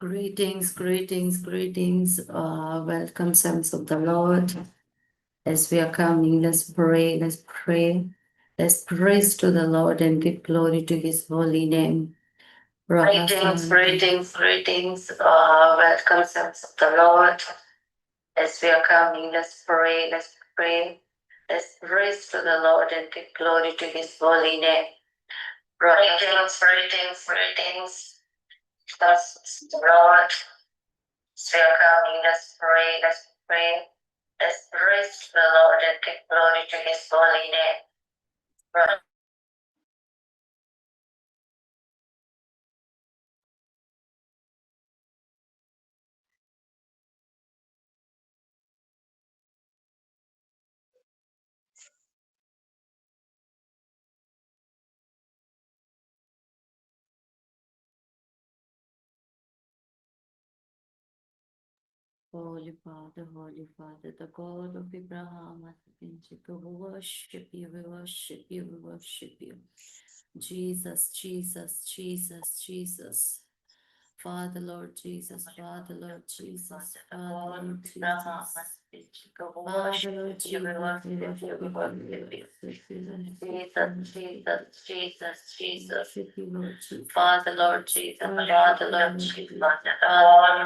Greetings, greetings, greetings. Welcome, sons of the Lord. As we are coming, let's pray, let's pray. Let's praise to the Lord and give glory to his holy name. Greetings, greetings, greetings. Welcome, sons of the Lord. As we are coming, let's pray, let's pray. Let's praise to the Lord and give glory to his holy name. Greetings, greetings, greetings. Sons of the Lord. So coming, let's pray, let's pray. Let's praise the Lord and give glory to his holy name. Holy Father, the God of Abraham, we worship you, we worship you, we worship you. Jesus, Jesus, Jesus, Jesus. Father, Lord Jesus, Father, Lord Jesus, Father, Lord Jesus. Father, Lord Jesus, Jesus, Jesus, Jesus, Jesus. Father, Lord Jesus, Father, Lord Jesus, Lord,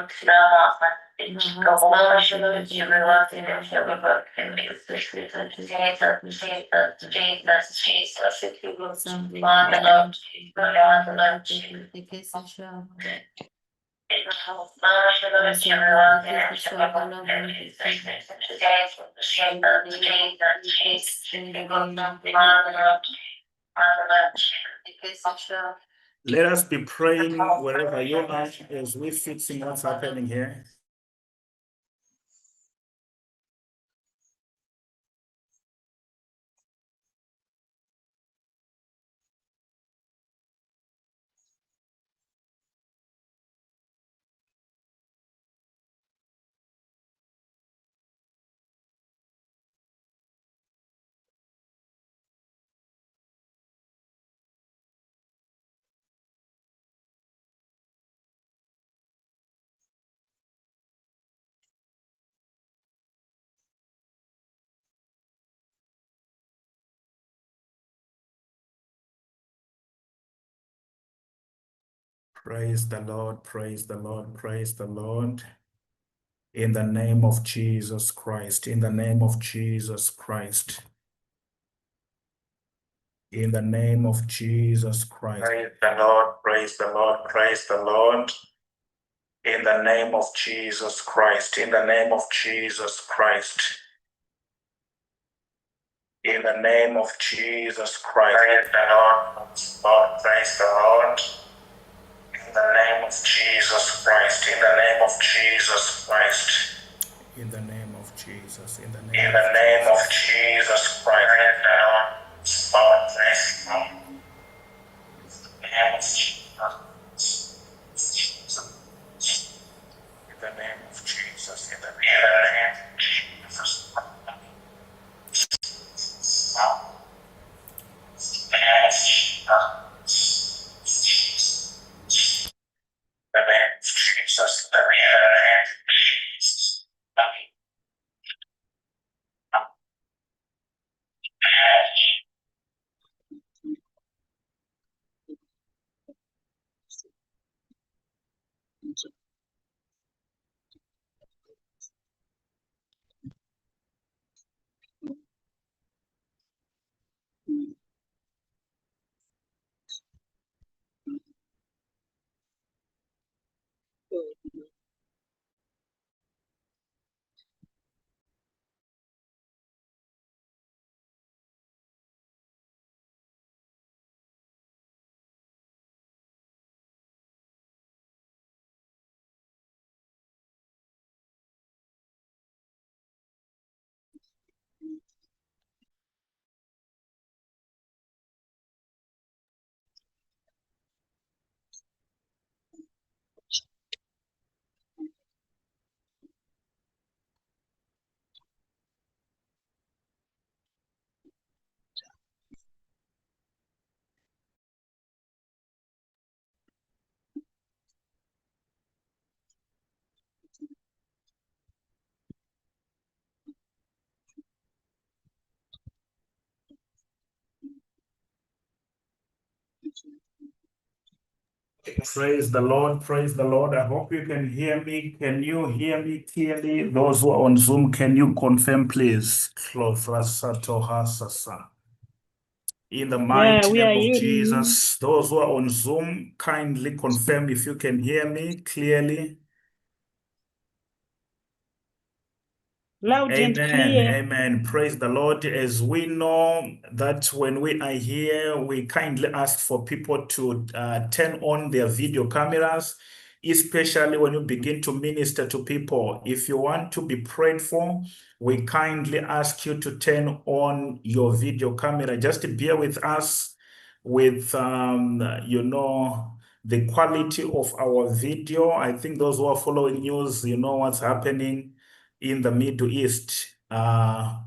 Let us be praying wherever you are as we fixing what's happening here. Praise the Lord, praise the Lord, praise the Lord. In the name of Jesus Christ, in the name of Jesus Christ. In the name of Jesus Christ. Praise the Lord, praise the Lord, praise the Lord. In the name of Jesus Christ, in the name of Jesus Christ. In the name of Jesus Christ. Praise the Lord, Lord, praise the Lord. In the name of Jesus Christ, in the name of Jesus Christ. In the name of Jesus, in the name of Jesus Christ. Praise the Lord, praise the Lord. In the name of Jesus, in the name of Jesus. Praise the Lord. Praise the Lord. I hope you can hear me. Can you hear me clearly? Those who are on Zoom, can you confirm, please? In the mighty we are name of hearing you. Jesus. Those who are on Zoom, kindly confirm if you can hear me clearly. Loud and Amen. clear. Amen. Praise the Lord. As we know that when we are here, we kindly ask for people to turn on their video cameras, especially when you begin to minister to people. If you want to be prayed for, we kindly ask you to turn on your video camera. Just bear with us with, the quality of our video. I think those who are following news, you know what's happening in the Middle East. Yes,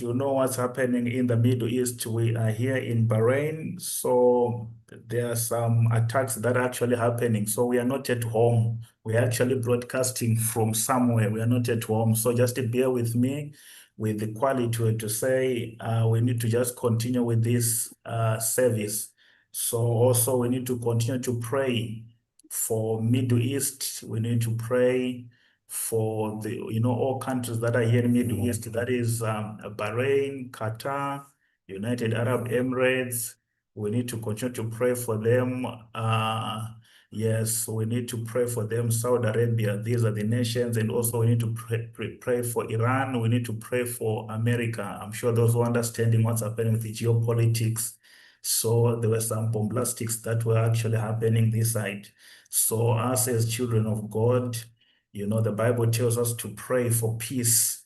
you know what's happening in the Middle East. We are here in Bahrain, so there are some attacks that are actually happening. So we are not at home. We're actually broadcasting from somewhere. We are not at home. So just bear with me with the quality to say we need to just continue with this service. So also we need to continue to pray for Middle East. We need to pray for the all countries that are here in Middle East. That is Bahrain, Qatar, United Arab Emirates. We need to continue to pray for them. Yes, we need to pray for them. Saudi Arabia, these are the nations, and also we need to pray for Iran. We need to pray for America. I'm sure those who are understanding what's happening with the geopolitics. So there were some bombastics that were actually happening this side. So us as children of God, the Bible tells us to pray for peace.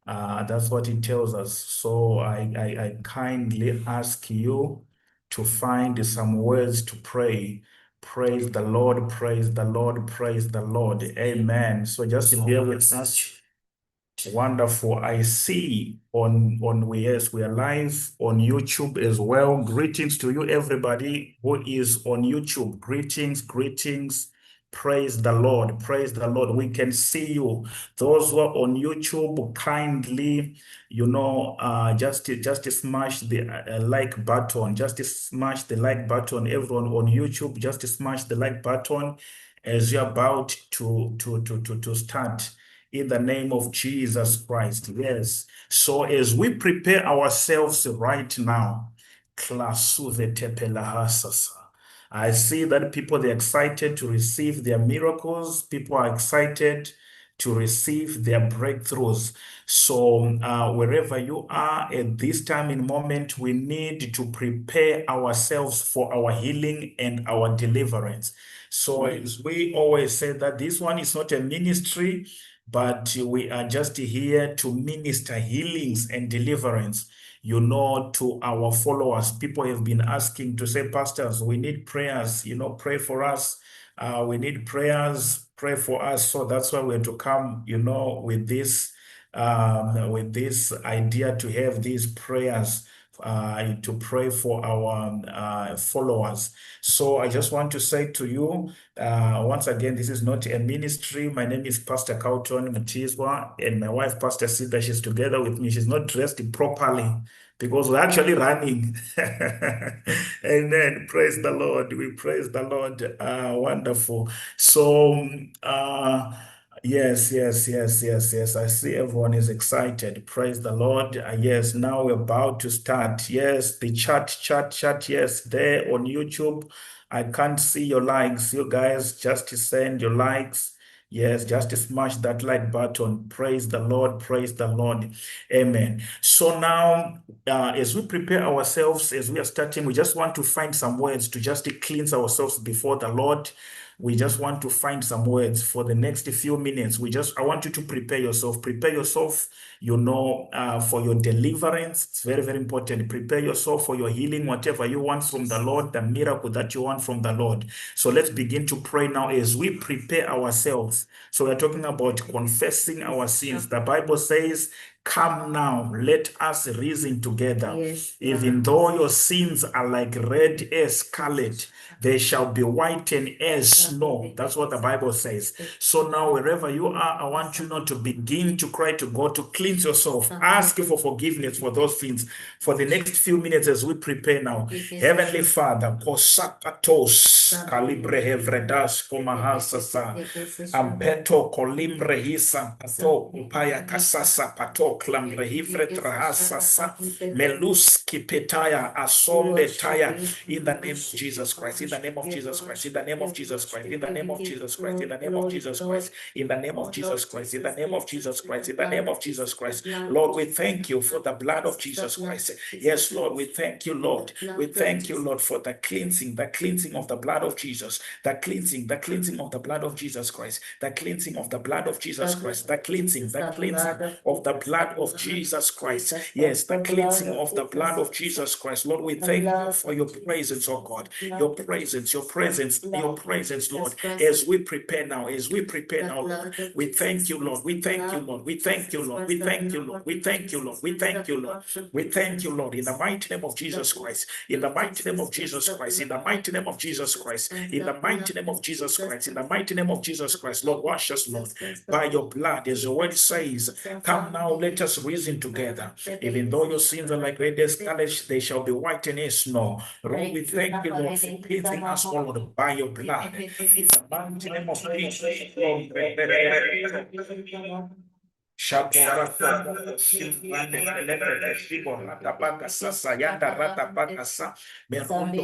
That's what it tells us. So I kindly ask you to find some words to pray. Praise the Lord, praise the Lord, praise the Lord. Amen. So just bear with us. Wonderful. I see yes, we are live on YouTube as well. Greetings to you, everybody who is on YouTube. Greetings, greetings. Praise the Lord. Praise the Lord. We can see you. Those who are on YouTube, kindly, just smash the like button. Just smash the like button. Everyone on YouTube, just smash the like button as you're about to start in the name of Jesus Christ. Yes. So as we prepare ourselves right now, I see that people are excited to receive their miracles. People are excited to receive their breakthroughs. So wherever you are at this time in moment, we need to prepare ourselves for our healing and our deliverance. So as we always say that this one is not a ministry, but we are just here to minister healings and deliverance, to our followers. People have been asking to say, pastors, we need prayers, pray for us. We need prayers, pray for us. So that's why we're to come, with this idea to have these prayers to pray for our followers. So I just want to say to you, once again, this is not a ministry. My name is Pastor Carlton Mutizwa, and my wife, Pastor Sidra, she's together with me. She's not dressed properly because we're actually running. Amen. Praise the Lord. We praise the Lord. Wonderful. So, yes. I see everyone is excited. Praise the Lord. Yes, now we're about to start. Yes, the chat. Yes, there on YouTube. I can't see your likes. You guys just send your likes. Yes, just smash that like button. Praise the Lord. Praise the Lord. Amen. So now, as we prepare ourselves, as we are starting, we just want to find some words to just cleanse ourselves before the Lord. We just want to find some words for the next few minutes. I want you to prepare yourself. Prepare yourself, for your deliverance. It's very, very important. Prepare yourself for your healing, whatever you want from the Lord, the miracle that you want from the Lord. So let's begin to pray now as we prepare ourselves. So we're talking about confessing our sins. The Bible says, Come now, let us reason together. Yes, Even though your sins are like red as scarlet, they shall be whitened as snow. That's what the Bible says. So now, wherever you are, I want you not to begin to cry to God to cleanse yourself. Ask for forgiveness for those sins. For the next few minutes, as we prepare now, Heavenly Father, kosapatos calibre hevredas komahasasa ampeto colimbre hisa pato upaya kasasa pato clambre hivre trahasasa meluski petaya asombe taya. In the name of Jesus Christ, in the name of Jesus Christ, in the name of Jesus Christ, in the name of Jesus Christ, in the name of Jesus Christ, in the name of Jesus Christ, in the name of Jesus Christ, in the name of Jesus Christ. Lord, we thank you for the blood of Jesus Christ. Yes, Lord, we thank you, Lord. We thank you, Lord, for the cleansing of the blood of Jesus, the cleansing of the blood of Jesus Christ, the cleansing of the blood of Jesus Christ, the cleansing of the blood of Jesus Christ. Yes, the cleansing of the blood of Jesus Christ. Lord, we thank you for your presence, oh God, your presence, Lord, as we prepare now, Lord. We thank you, Lord. We thank you, Lord. We thank you, Lord. We thank you, Lord. We thank you, Lord. We thank you, Lord. We thank you, Lord, in the mighty name of Jesus Christ. In the mighty name of Jesus Christ. In the mighty name of Jesus Christ. In the mighty name of Jesus Christ. In the mighty name of Jesus Christ. Lord, wash us, Lord, by your blood, as your word says. Come now, let us reason together. Even though your sins are like red as scarlet, they shall be whitened as snow. Lord, we thank you, Lord, for cleansing us, Lord, by your blood. In the mighty name of Jesus, Lord. Shaborata Shimande Shibo Ratabaka Sasa Yanda Ratabaka Sa Merondo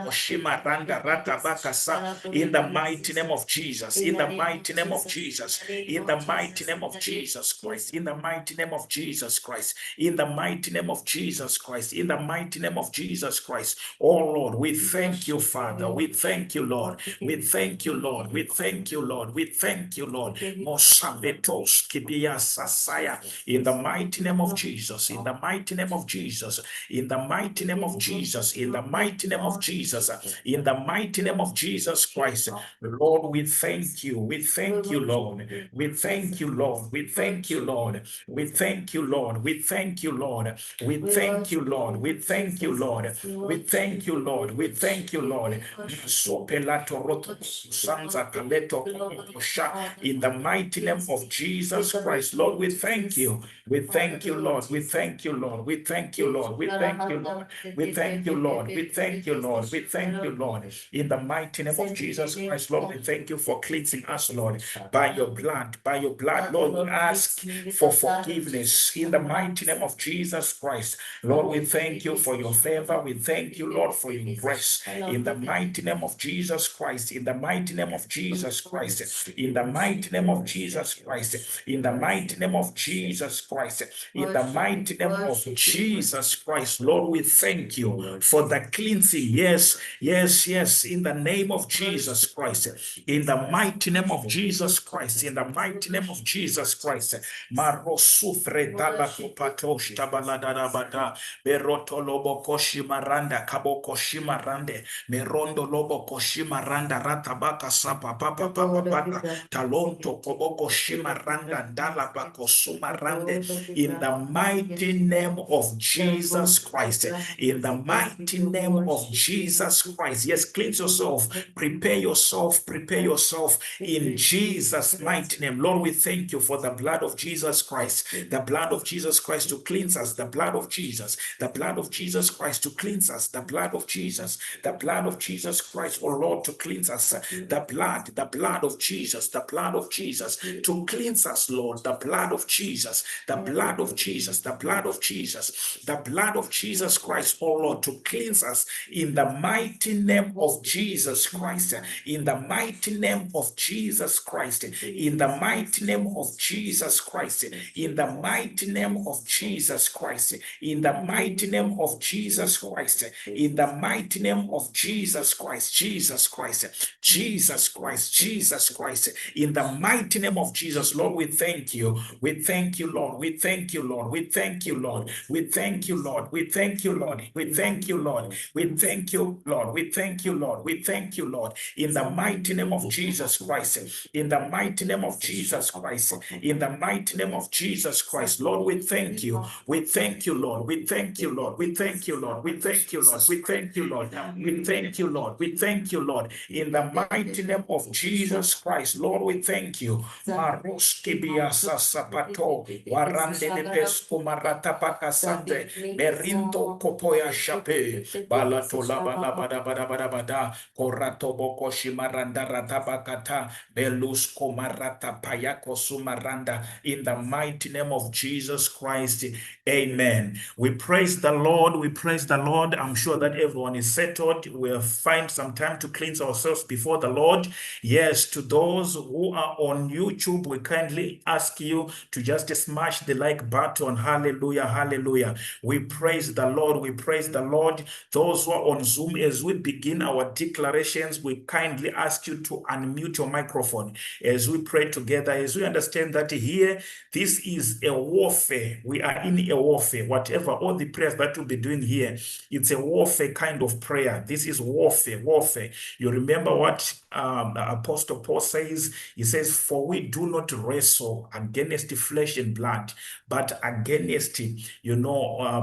Oshima Randa Ratabaka Sa, in the mighty name of Jesus, in the mighty name of Jesus, in the mighty name of Jesus Christ, in the mighty name of Jesus Christ, in the mighty name of Jesus Christ, in the mighty name of Jesus Christ. Oh Lord, we thank you, Father. We thank you, Lord. We thank you, Lord. We thank you, Lord. We thank you, Lord. Mosabetos Kibia Sasaya. In the mighty name of Jesus, in the mighty name of Jesus, in the mighty name of Jesus, in the mighty name of Jesus, in the mighty name of Jesus Christ. Lord, we thank you. We thank you, Lord. We thank you, Lord. We thank you, Lord. We thank you, Lord. We thank you, Lord. We thank you, Lord. We thank you, Lord. We thank you, Lord. We thank you, Lord. Sopelato roto sanza paleto kosha. In the mighty name of Jesus Christ, Lord, we thank you. We thank you, Lord. We thank you, Lord. We thank you, Lord. We thank you, Lord. We thank you, Lord. We thank you, Lord. We thank you, Lord. In the mighty name of Jesus Christ, Lord, we thank you for cleansing us, Lord, by your blood. By your blood, Lord, we ask for forgiveness in the mighty name of Jesus Christ. Lord, we thank you for your favor. We thank you, Lord, for your grace. In the mighty name of Jesus Christ. In the mighty name of Jesus Christ. In the mighty name of Jesus Christ. In the mighty name of Jesus Christ. In the mighty name of Jesus Christ. Lord, we thank you for the cleansing. Yes, yes, yes. In the name of Jesus Christ. In the mighty name of Jesus Christ. In the mighty name of Jesus Christ. Marosufre dalakopatosh tabaladabada. Beroto lobo koshima randa kabo koshima rande. Merondo lobo koshima randa ratabaka sapa papa papa papa. Talonto kobo koshima randa dala bako suma rande. In the mighty name of Jesus Christ. In the mighty name of Jesus Christ. Yes, cleanse yourself. Prepare yourself. Prepare yourself in Jesus' mighty name. Lord, we thank you for the blood of Jesus Christ. The blood of Jesus Christ to cleanse us. The blood of Jesus. The blood of Jesus Christ to cleanse us. The blood of Jesus. The blood of Jesus Christ, oh Lord, to cleanse us. The blood of Jesus. The blood of Jesus to cleanse us, Lord. The blood of Jesus. The blood of Jesus. The blood of Jesus. The blood of Jesus Christ, oh Lord, to cleanse us in the mighty name of Jesus Christ. In the mighty name of Jesus Christ. In the mighty name of Jesus Christ. In the mighty name of Jesus Christ. In the mighty name of Jesus Christ. In the mighty name of Jesus Christ. Jesus Christ. Jesus Christ. Jesus Christ. In the mighty name of Jesus, Lord, we thank you you. We thank you, Lord. We thank you, Lord. We thank you, Lord. We thank you, Lord. We thank you, Lord. We thank you, Lord. We thank you, Lord. We thank you, Lord. We thank you, Lord. In the mighty name of Jesus Christ. In the mighty name of Jesus Christ. In the mighty name of Jesus Christ. Lord, we thank you. We thank you, Lord. We thank you, Lord. We thank you, Lord. We thank you, Lord. We thank you, Lord. We thank you, Lord. We thank you, Lord. In the mighty name of Jesus Christ, Lord, we thank you. Maroski biasa sapato, warande de pesco marata pakasante, berinto kopoya shape, balato la bada bada bada bada bada, korato boko shimaranda ratabakata, belus komarata payako sumaranda. In the mighty name of Jesus Christ, amen. We praise the Lord. We praise the Lord. I'm sure that everyone is settled. We'll find some time to cleanse ourselves before the Lord. Yes, to those who are on YouTube, we kindly ask you to just smash the like button. Hallelujah, hallelujah. We praise the Lord. We praise the Lord. Those who are on Zoom, as we begin our declarations, we kindly ask you to unmute your microphone as we pray together, as we understand that here, this is a warfare. We are in a warfare. Whatever, all the prayers that we'll be doing here, it's a warfare kind of prayer. This is warfare, warfare. You remember what Apostle Paul says? He says, for we do not wrestle against flesh and blood, but against,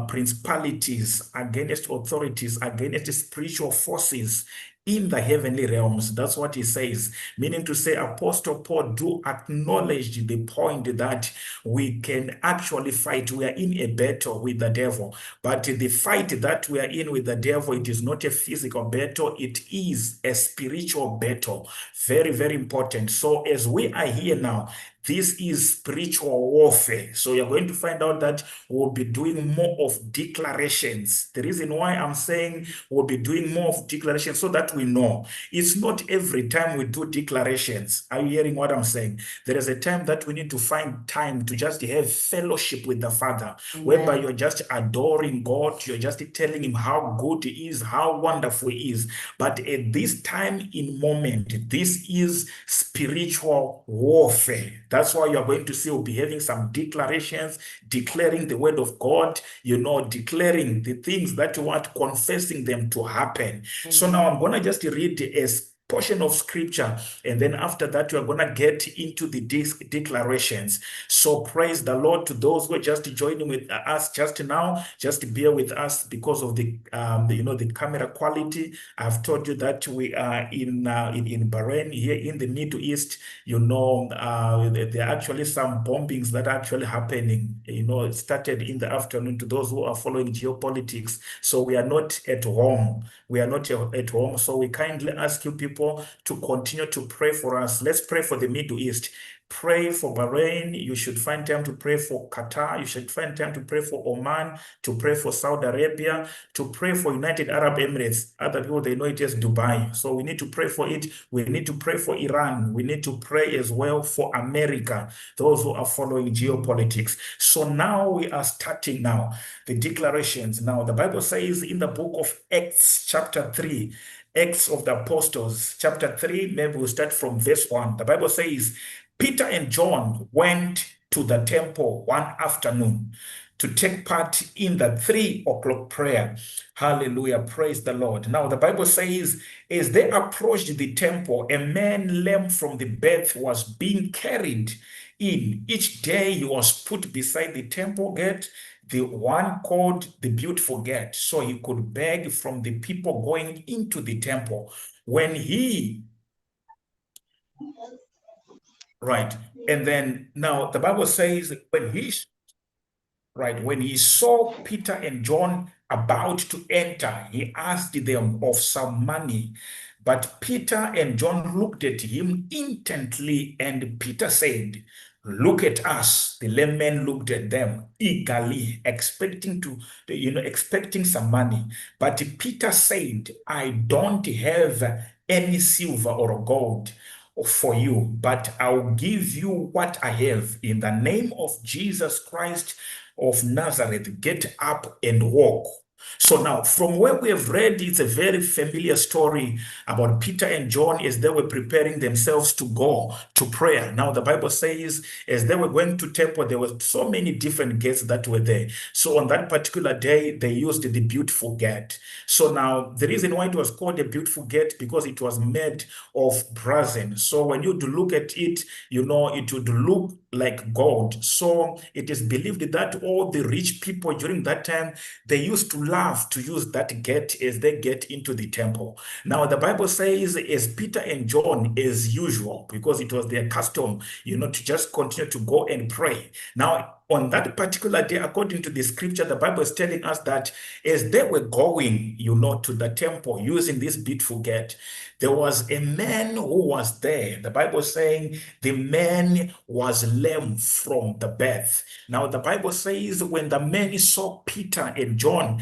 principalities, against authorities, against spiritual forces in the heavenly realms. That's what he says, meaning to say Apostle Paul do acknowledge the point that we can actually fight. We are in a battle with the devil, but the fight that we are in with the devil, it is not a physical battle, it is a spiritual battle. Very, very important. So as we are here now, this is spiritual warfare. So you're going to find out that we'll be doing more of declarations. The reason why I'm saying we'll be doing more of declarations so that we know. It's not every time we do declarations. Are you hearing what I'm saying? There is a time that we need to find time to just have fellowship with the Father, whereby you're just adoring God, you're just telling him how good he is, how wonderful he is. But at this time in moment, this is spiritual warfare. That's why you're going to see we'll be having some declarations, declaring the word of God, declaring the things that you want, confessing them to happen. So now I'm going to just read a portion of scripture, and then after that we are going to get into the declarations. So praise the Lord. To those who are just joining with us just now, just bear with us because of the camera quality. I've told you that we are in Bahrain, here in the Middle East. There are actually some bombings that are actually happening. It started in the afternoon, to those who are following geopolitics. So we are not at home. We are not at home. So we kindly ask you people to continue to pray for us. Let's pray for the Middle East. Pray for Bahrain. You should find time to pray for Qatar. You should find time to pray for Oman, to pray for Saudi Arabia, to pray for United Arab Emirates. Other people, they know it as Dubai. So we need to pray for it. We need to pray for Iran. We need to pray as well for America, those who are following geopolitics. So now we are starting now the declarations. Now the Bible says in the book of Acts chapter 3, Acts of the Apostles, chapter 3, maybe we'll start from verse 1. The Bible says, Peter and John went to the temple one afternoon to take part in the 3 o'clock prayer. Hallelujah. Praise the Lord. Now, the Bible says, as they approached the temple, a man lame from the birth was being carried in. Each day he was put beside the temple gate, the one called the Beautiful Gate, so he could beg from the people going into the temple. And then now the Bible says when he saw Peter and John about to enter, he asked them of some money. But Peter and John looked at him intently, and Peter said, "Look at us." The lame man looked at them eagerly, expecting some money. But Peter said, "I don't have any silver or gold for you, but I'll give you what I have. In the name of Jesus Christ of Nazareth, get up and walk." So now, from where we have read, it's a very familiar story about Peter and John as they were preparing themselves to go to prayer. Now, the Bible says, as they were going to temple, there were so many different gates that were there. So on that particular day, they used the beautiful gate. So now, the reason why it was called a beautiful gate, because it was made of brazen. So when you do look at it, it would look like gold. So it is believed that all the rich people during that time, they used to love to use that gate as they get into the temple. Now, the Bible says, as Peter and John, as usual, because it was their custom, to just continue to go and pray. Now, on that particular day, according to the scripture, the Bible is telling us that as they were going, to the temple using this beautiful gate, there was a man who was there. The Bible is saying the man was lame from the birth. Now, the Bible says when the man saw Peter and John,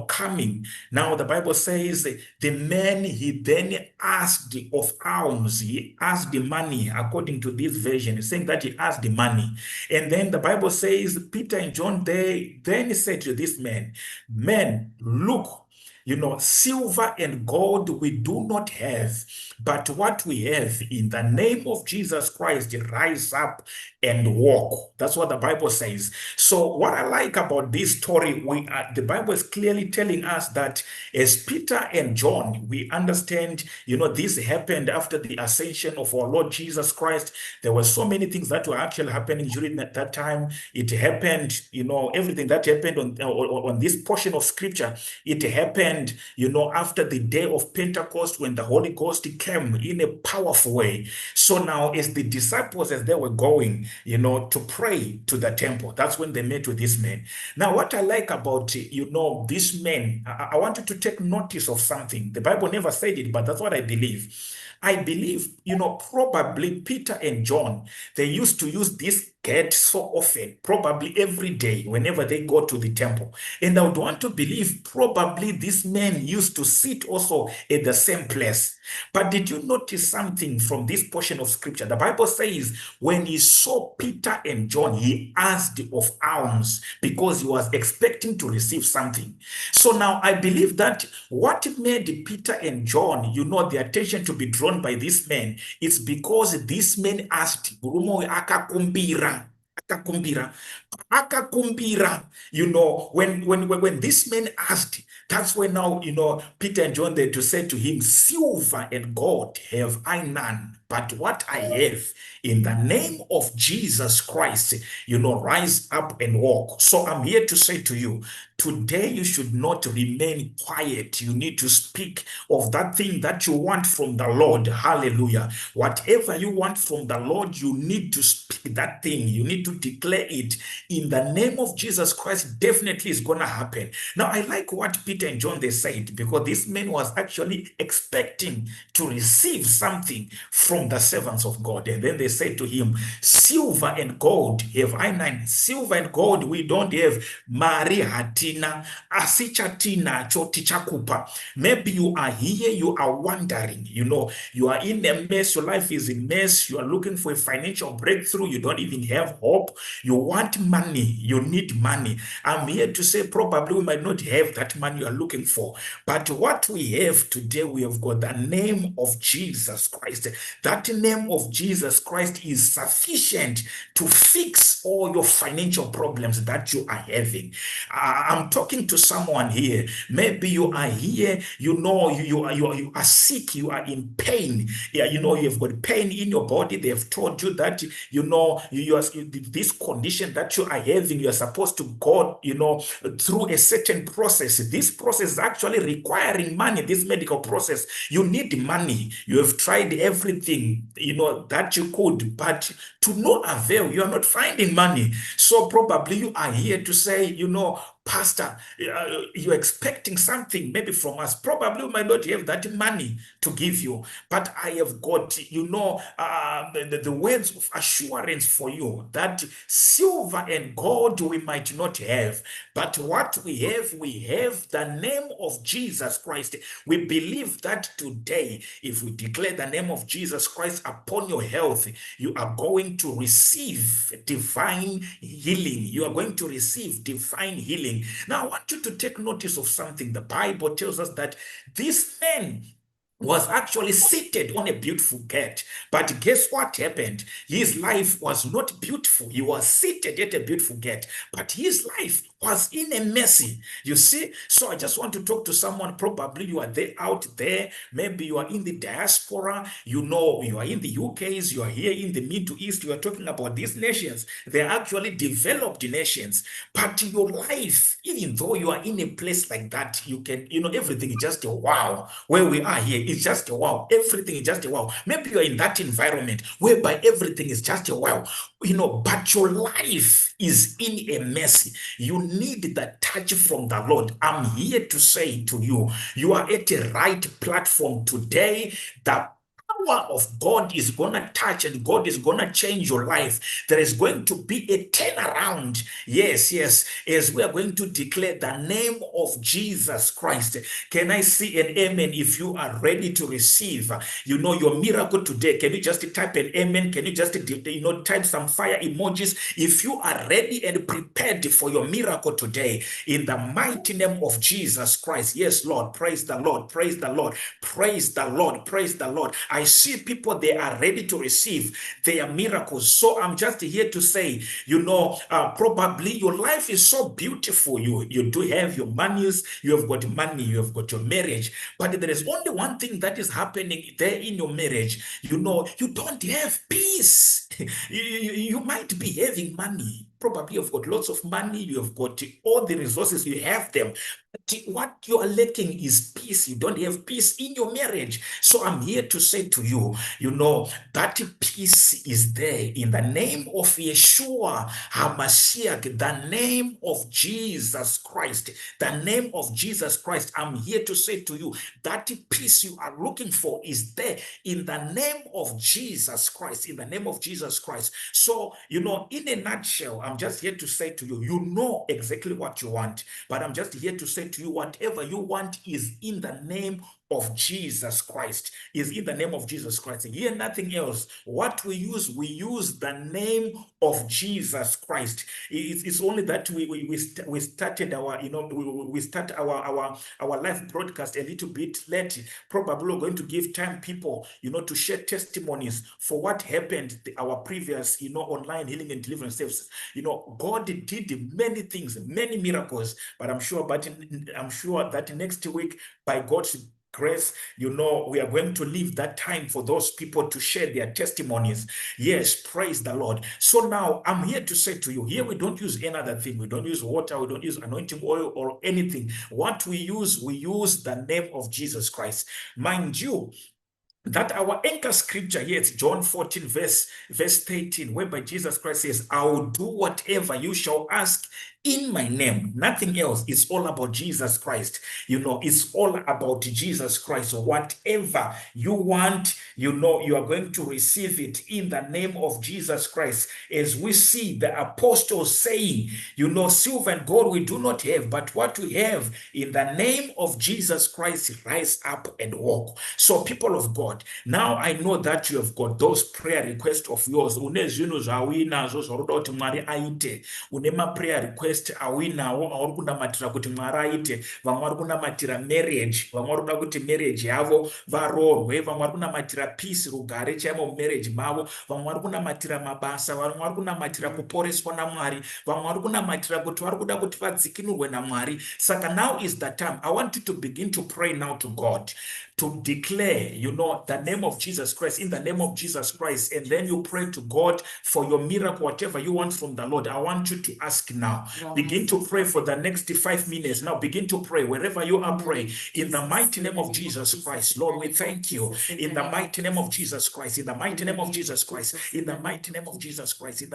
coming, now the Bible says the man, he then asked of alms. He asked the money, according to this version, saying that he asked the money. And then the Bible says Peter and John, they then said to this man, "Man, look, silver and gold we do not have, but what we have, in the name of Jesus Christ, rise up and walk." That's what the Bible says. So what I like about this story, the Bible is clearly telling us that as Peter and John, we understand, this happened after the ascension of our Lord Jesus Christ. There were so many things that were actually happening during that time. It happened, everything that happened on this portion of scripture, it happened, after the day of Pentecost, when the Holy Ghost came in a powerful way. So now, as the disciples, as they were going, to pray to the temple, that's when they met with this man. Now, what I like about, this man, I want you to take notice of something. The Bible never said it, but that's what I believe. I believe, probably Peter and John, they used to use this gate so often, probably every day, whenever they go to the temple. And I would want to believe probably this man used to sit also at the same place. But did you notice something from this portion of scripture? The Bible says when he saw Peter and John, he asked of alms because he was expecting to receive something. So now I believe that what made Peter and John, the attention to be drawn by this man, is because this man asked, akakumbira, when this man asked, that's when now, Peter and John, they to say to him, "Silver and gold have I none, but what I have, in the name of Jesus Christ, rise up and walk." So I'm here to say to you, today you should not remain quiet. You need to speak of that thing that you want from the Lord. Hallelujah. Whatever you want from the Lord, you need to speak that thing. You need to declare it. In the name of Jesus Christ, definitely is going to happen. Now, I like what Peter and John, they said, because this man was actually expecting to receive something from the servants of God. And then they said to him, "Silver and gold have I none." Silver and gold we don't have. Mari hatina, asichatina chotichakupa. Maybe you are here, you are wondering, you are in a mess, your life is a mess, you are looking for a financial breakthrough, you don't even have hope, you want money, you need money. I'm here to say probably we might not have that money you are looking for, but what we have today, we have got the name of Jesus Christ. That name of Jesus Christ is sufficient to fix all your financial problems that you are having. I'm talking to someone here. Maybe you are here, you are sick, you are in pain. Yeah, you've got pain in your body. They have told you that, this condition that you are having, you are supposed to go, through a certain process. This process is actually requiring money, this medical process. You need money. You have tried everything, that you could, but to no avail. You are not finding money. So probably you are here to say, "Pastor, you're expecting something maybe from us. Probably we might not have that money to give you, but I have got, the words of assurance for you that silver and gold we might not have, but what we have the name of Jesus Christ. We believe that today, if we declare the name of Jesus Christ upon your health, you are going to receive divine healing. You are going to receive divine healing doing. Now, I want you to take notice of something. The Bible tells us that this man was actually seated on a beautiful gate. But guess what happened? His life was not beautiful. He was seated at a beautiful gate, but his life was in a messy. You see? So I just want to talk to someone. Probably you are there out there. Maybe you are in the diaspora. You know, you are in the UKs. You are here in the Middle East. You are talking about these nations. They are actually developed nations. But your life, even though you are in a place like that, you can, everything is just a wow. Where we are here, it's just a wow. Everything is just a wow. Maybe you are in that environment whereby everything is just a wow. But your life is in a mess. You need that touch from the Lord. I'm here to say to you, you are at a right platform today. The power of God is going to touch and God is going to change your life. There is going to be a turnaround. Yes, as we are going to declare the name of Jesus Christ. Can I see an amen if you are ready to receive, your miracle today? Can you just type an amen? Can you just, type some fire emojis if you are ready and prepared for your miracle today in the mighty name of Jesus Christ? Yes, Lord. Praise the Lord. Praise the Lord. Praise the Lord. Praise the Lord. I see people, they are ready to receive their miracles. So I'm just here to say, probably your life is so beautiful. You do have your monies, you have got money, you have got your marriage, but there is only one thing that is happening there in your marriage. You don't have peace. You might be having money. Probably you've got lots of money, you have got all the resources, you have them. But what you are lacking is peace. You don't have peace in your marriage. So I'm here to say to you, that peace is there in the name of Yeshua HaMashiach, the name of Jesus Christ, the name of Jesus Christ. I'm here to say to you, that peace you are looking for is there in the name of Jesus Christ, in the name of Jesus Christ. So, in a nutshell, I'm just here to say to you, you know exactly what you want, but I'm just here to say to you, whatever you want is in the name of Jesus Christ, is in the name of Jesus Christ. Here, nothing else. What we use the name of Jesus Christ. It's only that we started our, we start our live broadcast a little bit late. Probably we're going to give time people, to share testimonies for what happened our previous, online healing and deliverance services. God did many things, many miracles, but I'm sure that next week, by God's grace, we are going to leave that time for those people to share their testimonies. Yes, praise the Lord. So now I'm here to say to you, here we don't use any other thing. We don't use water, we don't use anointing oil or anything. What we use the name of Jesus Christ. Mind you, that our anchor scripture here is John 14 verse 13, whereby Jesus Christ says, I will do whatever you shall ask in my name. Nothing else. It's all about Jesus Christ. It's all about Jesus Christ. So whatever you want, you are going to receive it in the name of Jesus Christ. As we see the apostles saying, silver and gold we do not have, but what we have in the name of Jesus Christ, rise up and walk. So people of God, now I know that you have got those prayer requests of yours. Unema prayer request awinawo auri kunamatira kuti Mwari aite. Vamwe vari kunamatira marriage, vamwe vari kuda kuti marriage yavo varoorwe, vamwe vari kunamatira peace, rugare chaimo mumarriage mavo, vamwe vari kunamatira mabasa, vamwe vari kunamatira kuporeswa naMwari, vamwe vari kunamatira kuti vari kuda kuti vadzikinurwe naMwari. Saka now is the time. I want you to begin to pray now to God, to declare, the name of Jesus Christ, in the name of Jesus Christ, and then you pray to God for your miracle, whatever you want from the Lord. I want you to ask now. Begin to pray for the next 5 minutes. Now begin to pray wherever you are. Pray in the mighty name of Jesus Christ. Lord, we thank you in the mighty name of Jesus Christ, in the mighty name of Jesus Christ, in the mighty name of Jesus Christ,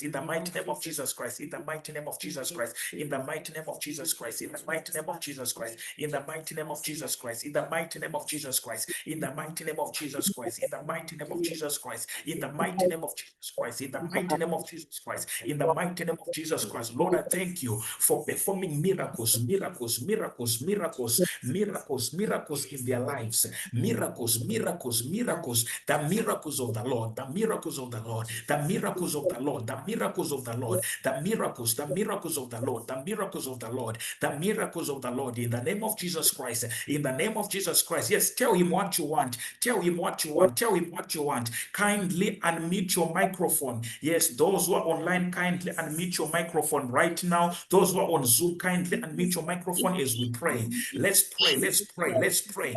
in the mighty name of Jesus Christ, in the mighty name of Jesus Christ, in the mighty name of Jesus Christ, in the mighty name of Jesus Christ, in the mighty name of Jesus Christ, in the mighty name of Jesus Christ, in the mighty name of Jesus Christ, in the mighty name of Jesus Christ, in the mighty name of Jesus Christ, in the mighty name of Jesus Christ, in the mighty name of Jesus Christ, in the mighty name of Jesus Christ. Lord, I thank you for performing miracles, miracles, miracles, miracles, miracles, miracles in their lives, miracles, miracles, miracles, the miracles of the Lord, the miracles of the Lord, the miracles of the Lord, the miracles of the Lord, the miracles, the miracles of the Lord, the miracles of the Lord, the miracles of the Lord, in the name of Jesus Christ, in the name of Jesus Christ. Yes, tell him what you want, tell him what you want, tell him what you want. Kindly unmute your microphone. Yes, those who are online, kindly unmute your microphone right now. Those who are on Zoom, kindly unmute your microphone as we pray. Let's pray, let's pray, let's pray.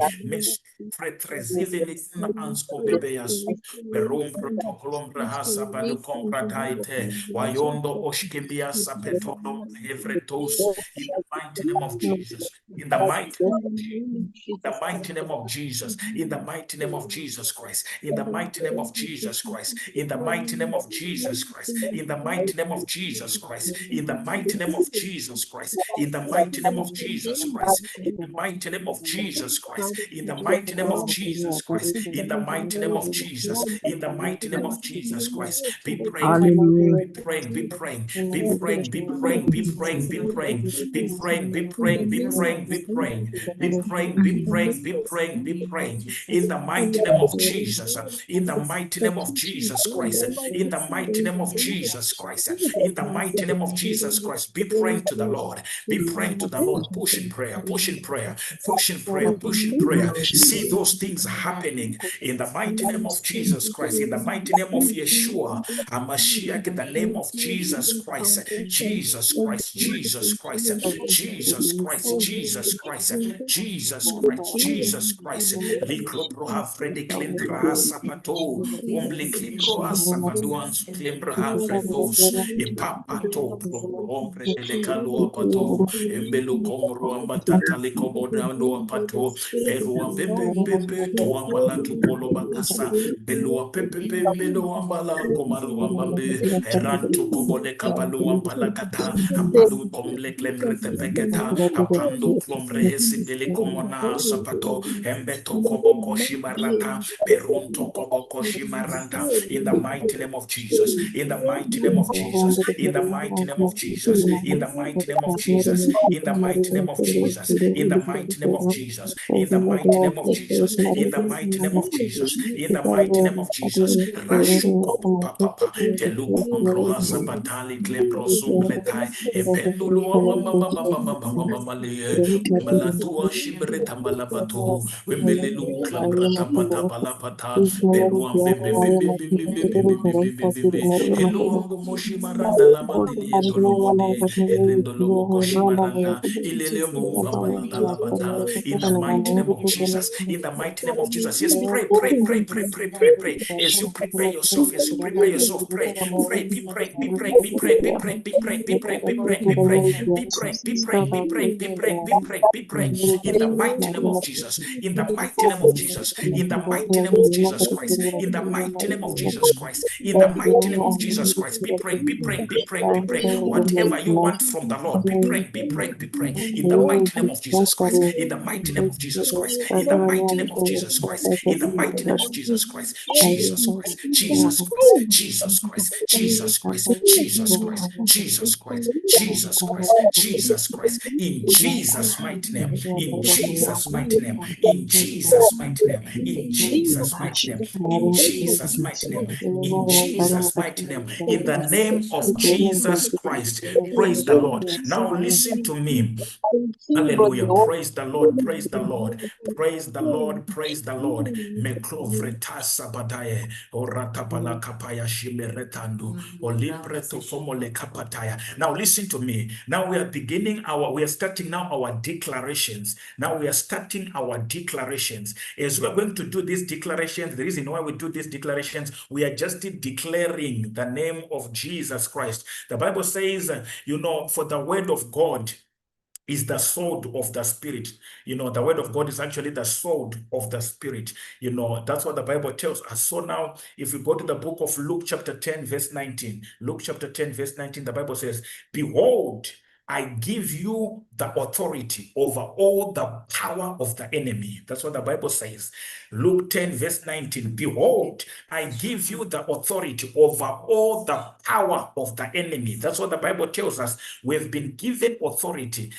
Pretrezile nikuna ansko bebeyasu. Perum protocolum brahasa badukom pradaite. Wayondo oshkebia sapetodom hevretos. In the mighty name of Jesus. In the mighty name of Jesus. The mighty name of Jesus, in the mighty name of Jesus Christ, in the mighty name of Jesus Christ, in the mighty name of Jesus Christ, in the mighty name of Jesus Christ, in the mighty name of Jesus Christ, in the mighty name of Jesus Christ, in the mighty name of Jesus Christ, in the mighty name of Jesus Christ, in the mighty name of Jesus, in the mighty name of Jesus Christ. Be praying, be praying, Hallelujah. be praying, be praying, be praying, be praying, be praying, be praying, be praying, be praying, be praying, be praying. Be praying, be praying, be praying, be praying in the mighty name of Jesus, in the mighty name of Jesus Christ, in the mighty name of Jesus Christ, in the mighty name of Jesus Christ. Be praying to the Lord, be praying to the Lord, push in prayer, push in prayer, push in prayer, push in prayer. See those things happening in the mighty name of Jesus Christ, in the mighty name of Yeshua, HaMashiach, in the name of Jesus Christ, Jesus Christ, Jesus Christ, Jesus Christ, Jesus Christ, Jesus Christ, Jesus Christ. Liklo broha frede klembraha sapato, omle klimbroha savaduan su klembraha fredos, epapato pro ombre dele kalua pato, embelo komro ambatata le komodando apato, peru pepe pepe tu ambala tu polo bakasa, belo pepe pepe belo ambala komaru ambambe, erantu komode kapalu ambala kata, apalu komle klembre tepeketa, apando klombre hesi dele komona sapato, embeto koboko shimarata, perunto koboko shimaranta, in the mighty name of Jesus, in the mighty name of Jesus, in the mighty name of Jesus, in the mighty name of Jesus, in the mighty name of Jesus, in the mighty name of Jesus, in the mighty name of Jesus, in the mighty name of Jesus, in the mighty name of Jesus, Rashuko papa, telukum broha sabatali klembro sumbletai, ependulu mama malatua shibre tambalabatu, wemelelu klambra tapata balapata, peluam bebe bebe bebe bebe bebe bebe bebe, eluango moshi maranda la mandili edolomone, erendolobo koshi maranda, ilele mumba balada labata, in the mighty name of Jesus, in the mighty name of Jesus. Yes, pray, pray, pray, pray, pray, pray, pray. As you prepare yourself, as you prepare yourself, pray, pray, be praying, be praying, be praying, be praying, be praying, be praying, be praying, be praying, be praying, be praying, be praying, be praying, be praying, be praying. In the mighty name of Jesus, in the mighty name of Jesus, in the mighty name of Jesus Christ, in the mighty name of Jesus Christ, in the mighty name of Jesus Christ, be praying, be praying, be praying, be praying. Whatever you want from the Lord, be praying, be praying, be praying. In the mighty name of Jesus Christ, in the mighty name of Jesus Christ, in the mighty name of Jesus Christ, in the mighty name of Jesus Christ, Jesus Christ, Jesus Christ, Jesus Christ, Jesus Christ, Jesus Christ, Jesus Christ, Jesus Christ, Jesus Christ, in Jesus' mighty name, in Jesus' mighty name, in Jesus' mighty name, in Jesus' mighty name, in Jesus' mighty name, in Jesus' mighty name, in the name of Jesus Christ. Praise the Lord. Now listen to me. Hallelujah. Praise the Lord. Praise the Lord. Praise the Lord. Praise the Lord. Meklovreta sabadaye. Oratapala kapaya shimeretandu. Olimbreto fomole kapataya. Now listen to me. Now we are starting now our declarations. Now we are starting our declarations. As we are going to do these declarations, the reason why we do these declarations, we are just declaring the name of Jesus Christ. The Bible says, for the word of God is the sword of the spirit. The word of God is actually the sword of the spirit. That's what the Bible tells us. So now, if we go to the book of Luke chapter 10, verse 19, Luke chapter 10, verse 19, the Bible says, behold, I give you the authority over all the power of the enemy. That's what the Bible says. Luke 10 verse 19, behold, I give you the authority over all the power of the enemy. That's what the Bible tells us. We've been given authority,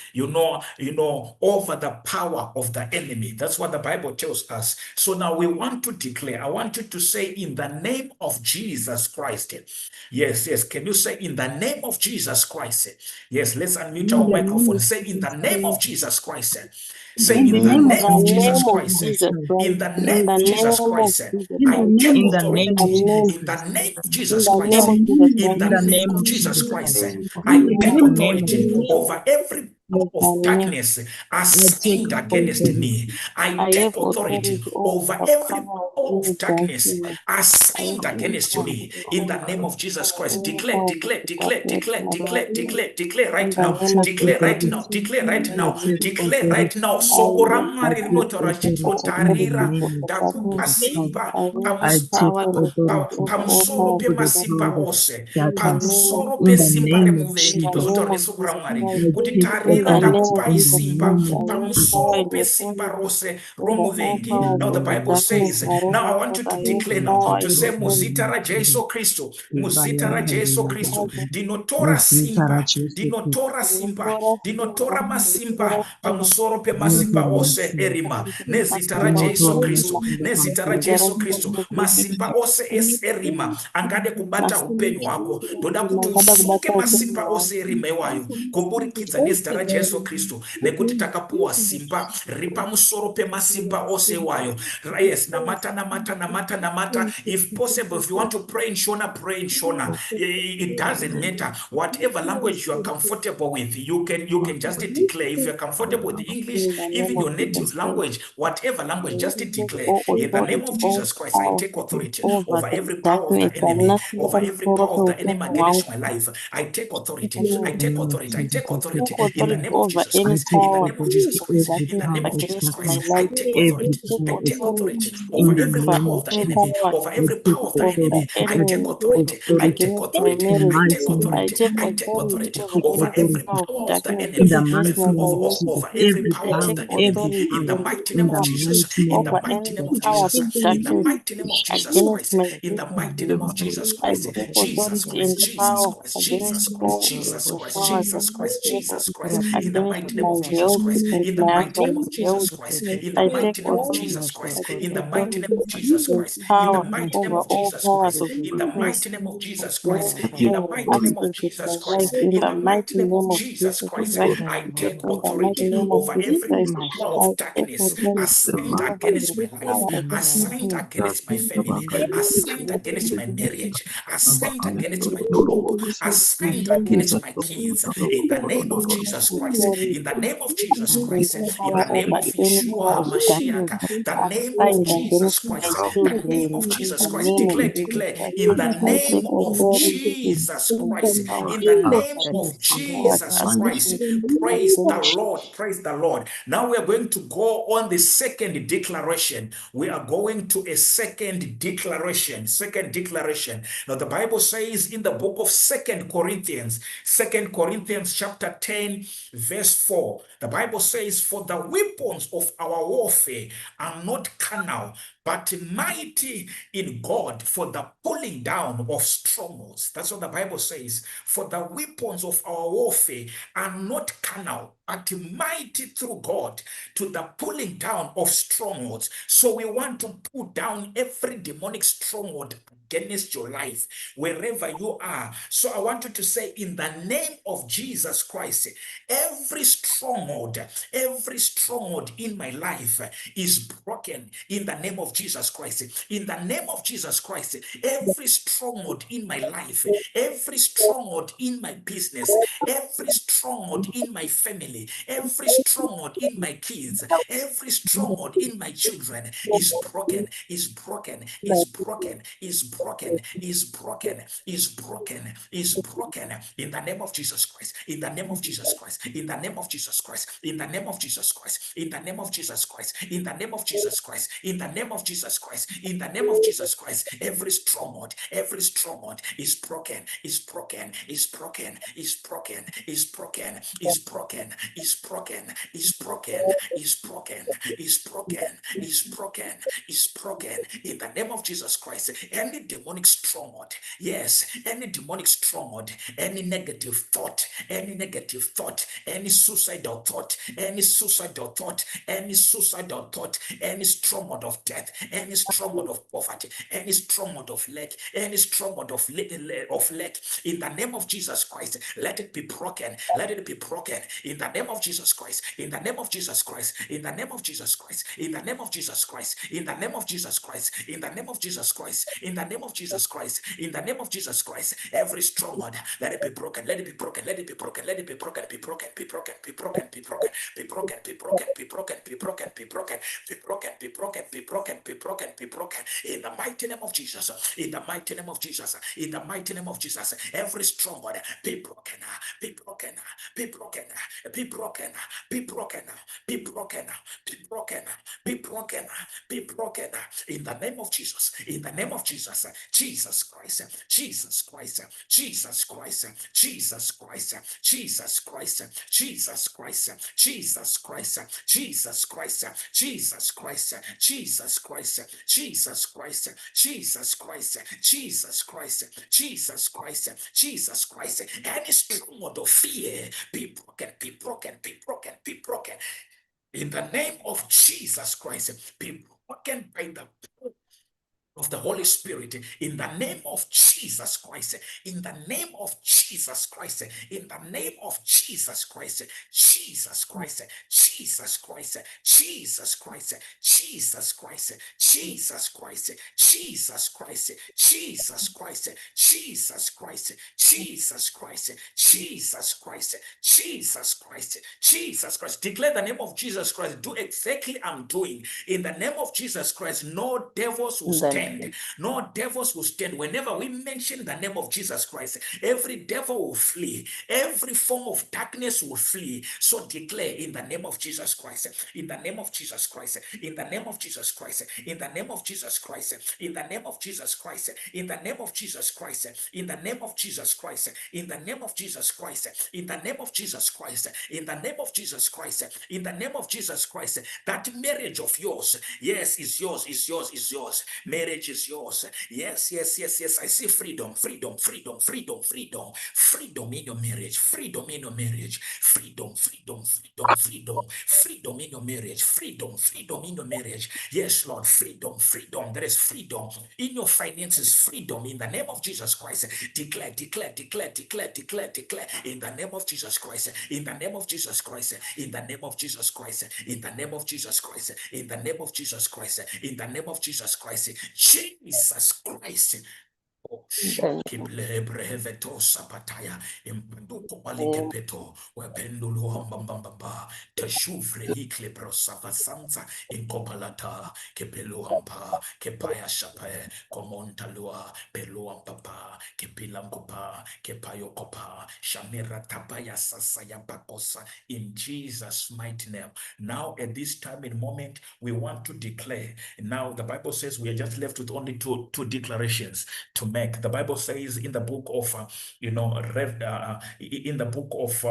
over the power of the enemy. That's what the Bible tells us. So now we want to declare, I want you to say, in the name of Jesus Christ. Yes. Can you say, in the name of Jesus Christ? Yes, let's unmute our microphone. Say, in the name of Jesus Christ. Say, in the In name the of name Jesus of Christ. Jesus In Christ. the name of Jesus Christ. In I the take name In of the name Jesus of authority. Christ. Jesus In the name of In Jesus the Christ. name of Jesus In Christ. the in the name name of of Jesus Jesus Christ. Christ. I In take the name of authority Jesus over every power of darkness I take assigned against authority. me. I I take have authority authority over over the every power of power any of darkness darkness. I have assigned against me. In the name of Jesus over Christ. any Declare, power of declare, the declare, darkness in declare, my life. declare, declare, declare In right the I now. name of take Declare Jesus right authority. now. Christ. Declare In the right name I of now. take Jesus. Declare right authority. now. I I Sokoramari take rinotoraji take authority in the protarira. authority name of over Dakupa darkness. Jesus Christ. simba. I have I take power and authority authority over all Pamsoro power pe of over the masimba darkness. powers of rose. In the darkness. name of Pamsoro In pe the Jesus simba Christ. name of In removing. the Jesus, name Dozotore of Jesus sukuramari. I Christ. Kuti take In the tarira authority. name of dakupa In the Jesus simba. Christ. name of I have Jesus, power Pamsoro and pe simba authority rose. over all Removing. in the powers Now of the name the of Bible darkness says, Jesus, now I around want us. you I to have declare I now. power take To and say authority. authority. muzita Jesu Christo. Muzita Ibayanda Jesu Christo. Riyandara, Dinotora Muzitara simba. Jesu Dinotora simba. Deliverance, Dinotora masimba. deliverance, Pamsoro pe Kristo, masipa ose erima. Nezitara Jesu Unotora Kristo. Masimba Nezitara Pamphlet, Jesu Kristo. Masimba ose es erima. Angade kubata upenyu wako. Toda kuti usunge masimba ose erima iwayo. Kuburikidza nezita Jesu Kristo. Nekuti takapuwa simba. Ripa musoro pe masimba ose iwayo. Yes, namata. If possible, if you want to pray in Shona, pray in Shona. It doesn't matter. Whatever language you are comfortable with, you can just declare. If you're comfortable with the English, in the name even of your Jesus native Christ. language, whatever language, just Take declare. all In the name authority, of all Jesus Christ, I power take authority over over the every power of darkness. the enemy, over Nasimba every power msorope of the enemy upendo against wangu. my life. I take In authority. the name I of in the take name of authority. I Jesus, take I take authority take in the authority name authority. of over Jesus I any Christ. take In the power name of authority Jesus Christ. every In the speaking name power of of Jesus against my Christ. darkness, I life. take I every authority. take I power take authority authority in over the every over name power of of the any enemy, Jesus. power over I every take power of the of the enemy. authority. I I take enemy take authority. I authority take against my authority. in the marriage. I take mighty name I of authority. take I Jesus. take I authority authority take over every against authority power of power of the darkness in enemy. the against mighty my name of finances. Jesus. Over every Every I power of take power, the enemy. every authority In power the in mighty in name the of Jesus Jesus. mighty In name the over of mighty any name of Jesus. powers Jesus. of In the darkness mighty name of Jesus against Christ. my In the business. mighty name of Jesus I Christ. take Jesus authority in Christ. the Jesus power Christ. against Jesus Christ. all Jesus the Christ. powers of Jesus the Christ. devil Jesus Christ. In the against mighty name my of Jesus health Christ. and In the my mighty name husband's of Jesus health. Christ. In the I take mighty name of authority. Jesus I Christ. take In the mighty name authority of Jesus in Christ. In the power mighty name over of all Jesus powers Christ. of In the darkness mighty name of Jesus Christ. against In the every mighty name of aspect of Jesus my life Christ. in In the the mighty mighty name of name of Jesus Jesus Christ. Christ. I take In the mighty authority name of over Jesus every Christ, power I of take darkness authority assigned over against every my life, power against assigned me. against my In family, the name of assigned Jesus against my marriage, assigned against my Christ, job, assigned against my kids. In the name of Jesus Christ. authority In the name of Jesus and Christ. In power the name over of any Yeshua power of darkness HaMashiach. The name of assigned Jesus against my Christ. The name children. of In Jesus the Christ. name of Declare, Jesus declare. Christ, In the I name take of authority Jesus over Christ. power In the name that of is power Jesus Christ. assigned Praise the against Lord. Praise the Lord. Now we are going to go on the second declaration. We are going to a second declaration. Second declaration. Now the Bible says in the book of Second Corinthians chapter 10, verse 4. The Bible says, for the weapons of our warfare are not carnal, but mighty in God for the pulling down of strongholds. That's what the Bible says. For the weapons of our warfare are not carnal, but mighty through God to the pulling down of strongholds. So we want to pull down every demonic stronghold against your life, wherever you are. So I want you to say, in the name of Jesus Christ, every stronghold in my life is broken in the name of Jesus Christ. In the name of Jesus Christ, every stronghold in my life, every stronghold in my business, every stronghold in my family, every stronghold in my kids, every stronghold in my children is broken, is broken, is broken, is broken, is broken, is broken, is broken in the name of Jesus Christ. In the name of Jesus Christ. In the name of Jesus Christ. In the name of Jesus Christ. In the name of Jesus Christ. In the name of Jesus Christ. In the name of Jesus Christ, in the name of Jesus Christ, every stronghold is broken, is broken, is broken, is broken, is broken, is broken, is broken, is broken, is broken, is broken, is broken, is broken, in the name of Jesus Christ. Any demonic stronghold, yes, any demonic stronghold, any negative thought, any suicidal thought, any suicidal thought, any suicidal thought, any stronghold of death, any stronghold of poverty, any stronghold of lack, any stronghold of lack, in the name of Jesus Christ, let it be broken, let it be broken, in the name of Jesus Christ, in the name of Jesus Christ, in the name of Jesus Christ, in the name of Jesus Christ, in the name of Jesus Christ, in the name of Jesus Christ, in the name of Jesus Christ, in the name of Jesus Christ, every stronghold, let it be broken, let it be broken, let it be broken, let it be broken, be broken, be broken, be broken, be broken, be broken, be broken, be broken, be broken, be broken, be broken, be broken, be broken, be broken, be broken, in the mighty name of Jesus, in the mighty name of Jesus, in the mighty name of Jesus, every stronghold be broken, be broken, be broken, be broken, be broken, be broken, be broken, be broken, be broken, in the name of Jesus, in the name of Jesus, Jesus Christ, Jesus Christ, Jesus Christ, Jesus Christ, Jesus Christ, Jesus Christ, Jesus Christ, Jesus Christ, Jesus Christ, Jesus Christ, Jesus Christ, Jesus Christ, Jesus Christ, Jesus Christ, Jesus Christ, any stronghold of fear be broken, be broken, be broken, be broken, in the name of Jesus Christ, be broken by the power of the Holy Spirit, in the name of Jesus Christ, in the name of Jesus Christ, in the name of Jesus Christ, Jesus Christ, Jesus Christ, Jesus Christ, Jesus Christ, Jesus Christ, Jesus Christ, Jesus Christ, Jesus Christ, Jesus Christ, Jesus Christ, Jesus Christ, Jesus Christ. Declare the name of Jesus Christ. Do exactly I'm doing. In the name of Jesus Christ, no devils will stand. No devils will stand. Whenever we mention the name of Jesus Christ, every devil will flee. Every form of darkness will flee. So declare in the name of Jesus Christ, in the name of Jesus Christ, in the name of Jesus Christ, in the name of Jesus Christ, in the name of Jesus Christ, in the name of Jesus Christ, in the name of Jesus Christ, in the name of Jesus Christ, in the name of Jesus Christ, in the name of Jesus Christ, in the name of Jesus Christ, that marriage of yours, yes, is yours, is yours, is yours. Marriage is yours. Yes, yes, yes, yes. I see freedom, freedom, freedom, freedom, freedom, freedom in your marriage, freedom in your marriage, freedom, freedom, freedom, freedom, freedom in your marriage, freedom, freedom in your marriage. Yes, Lord, freedom, freedom. There is freedom in your finances, freedom in the name of Jesus Christ. Declare, declare, declare, declare, declare, declare in the name of Jesus Christ, in the name of Jesus Christ, in the name of Jesus Christ, in the name of Jesus Christ, in the name of Jesus Christ, in the name of Jesus Christ, Jesus Christ. Kibleheveto sapataya impanduko balikepeto wependulu hambambamba teshuvre hikle brosava sanza inkopalata kepeluampa kepaya shape komontalua peluampapa kepilankopa kepayokopa shamira tapaya sasaya bakosa, in Jesus' mighty name. Now at this time and moment we want to declare. Now the Bible says we are just left with only two declarations to make. The Bible says in the book of in the book of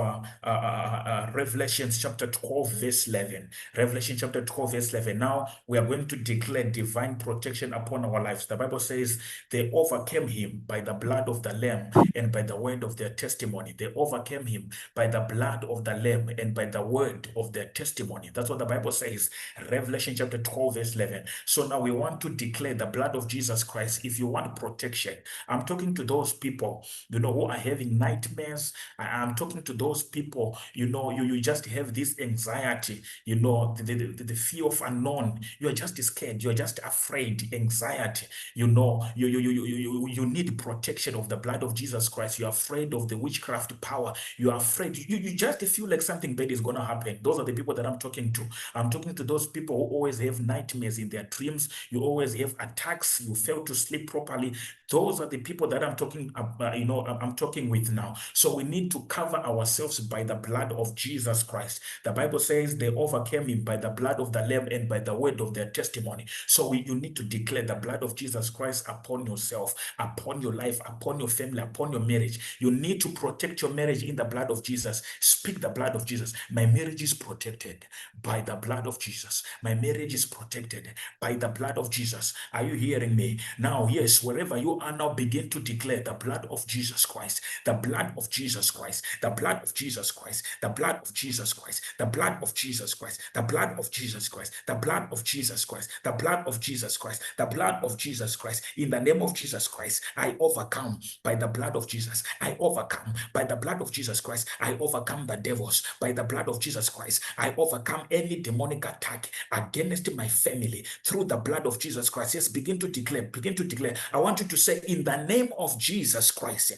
Revelation chapter 12 verse 11. Revelation chapter 12 verse 11. Now we are going to declare divine protection upon our lives. The Bible says they overcame him by the blood of the Lamb and by the word of their testimony. They overcame him by the blood of the Lamb and by the word of their testimony. That's what the Bible says. Revelation chapter 12 verse 11. So now we want to declare the blood of Jesus Christ. If you want protection, I'm talking to those people, who are having nightmares. I'm talking to those people, you just have this anxiety, the fear of unknown. You're just scared. You're just afraid, anxiety. You need protection of the blood of Jesus Christ. You're afraid of the witchcraft power. You're afraid. You just feel like something bad is going to happen. Those are the people that I'm talking to. I'm talking to those people who always have nightmares in their dreams. You always have attacks. You fail to sleep properly. Those Those are the people that I'm talking about, I'm talking with now. So we need to cover ourselves by the blood of Jesus Christ. The Bible says they overcame him by the blood of the Lamb and by the word of their testimony. So you need to declare the blood of Jesus Christ upon yourself, upon your life, upon your family, upon your marriage. You need to protect your marriage in the blood of Jesus. Speak the blood of Jesus. My marriage is protected by the blood of Jesus. My marriage is protected by the blood of Jesus. Are you hearing me? Now, yes, wherever you are now, begin to declare the blood of Jesus Christ, the blood of Jesus Christ, the blood of Jesus Christ, the blood of Jesus Christ, the blood of Jesus Christ, the blood of Jesus Christ, the blood of Jesus Christ, the blood of Jesus Christ, the blood of Jesus Christ. In the name of Jesus Christ, I overcome by the blood of Jesus. I overcome by the blood of Jesus Christ. I overcome the devils by the blood of Jesus Christ. I overcome any demonic attack against my family through the blood of Jesus Christ. Yes, begin to declare, begin to declare. I want you to say, in the name of Jesus Christ,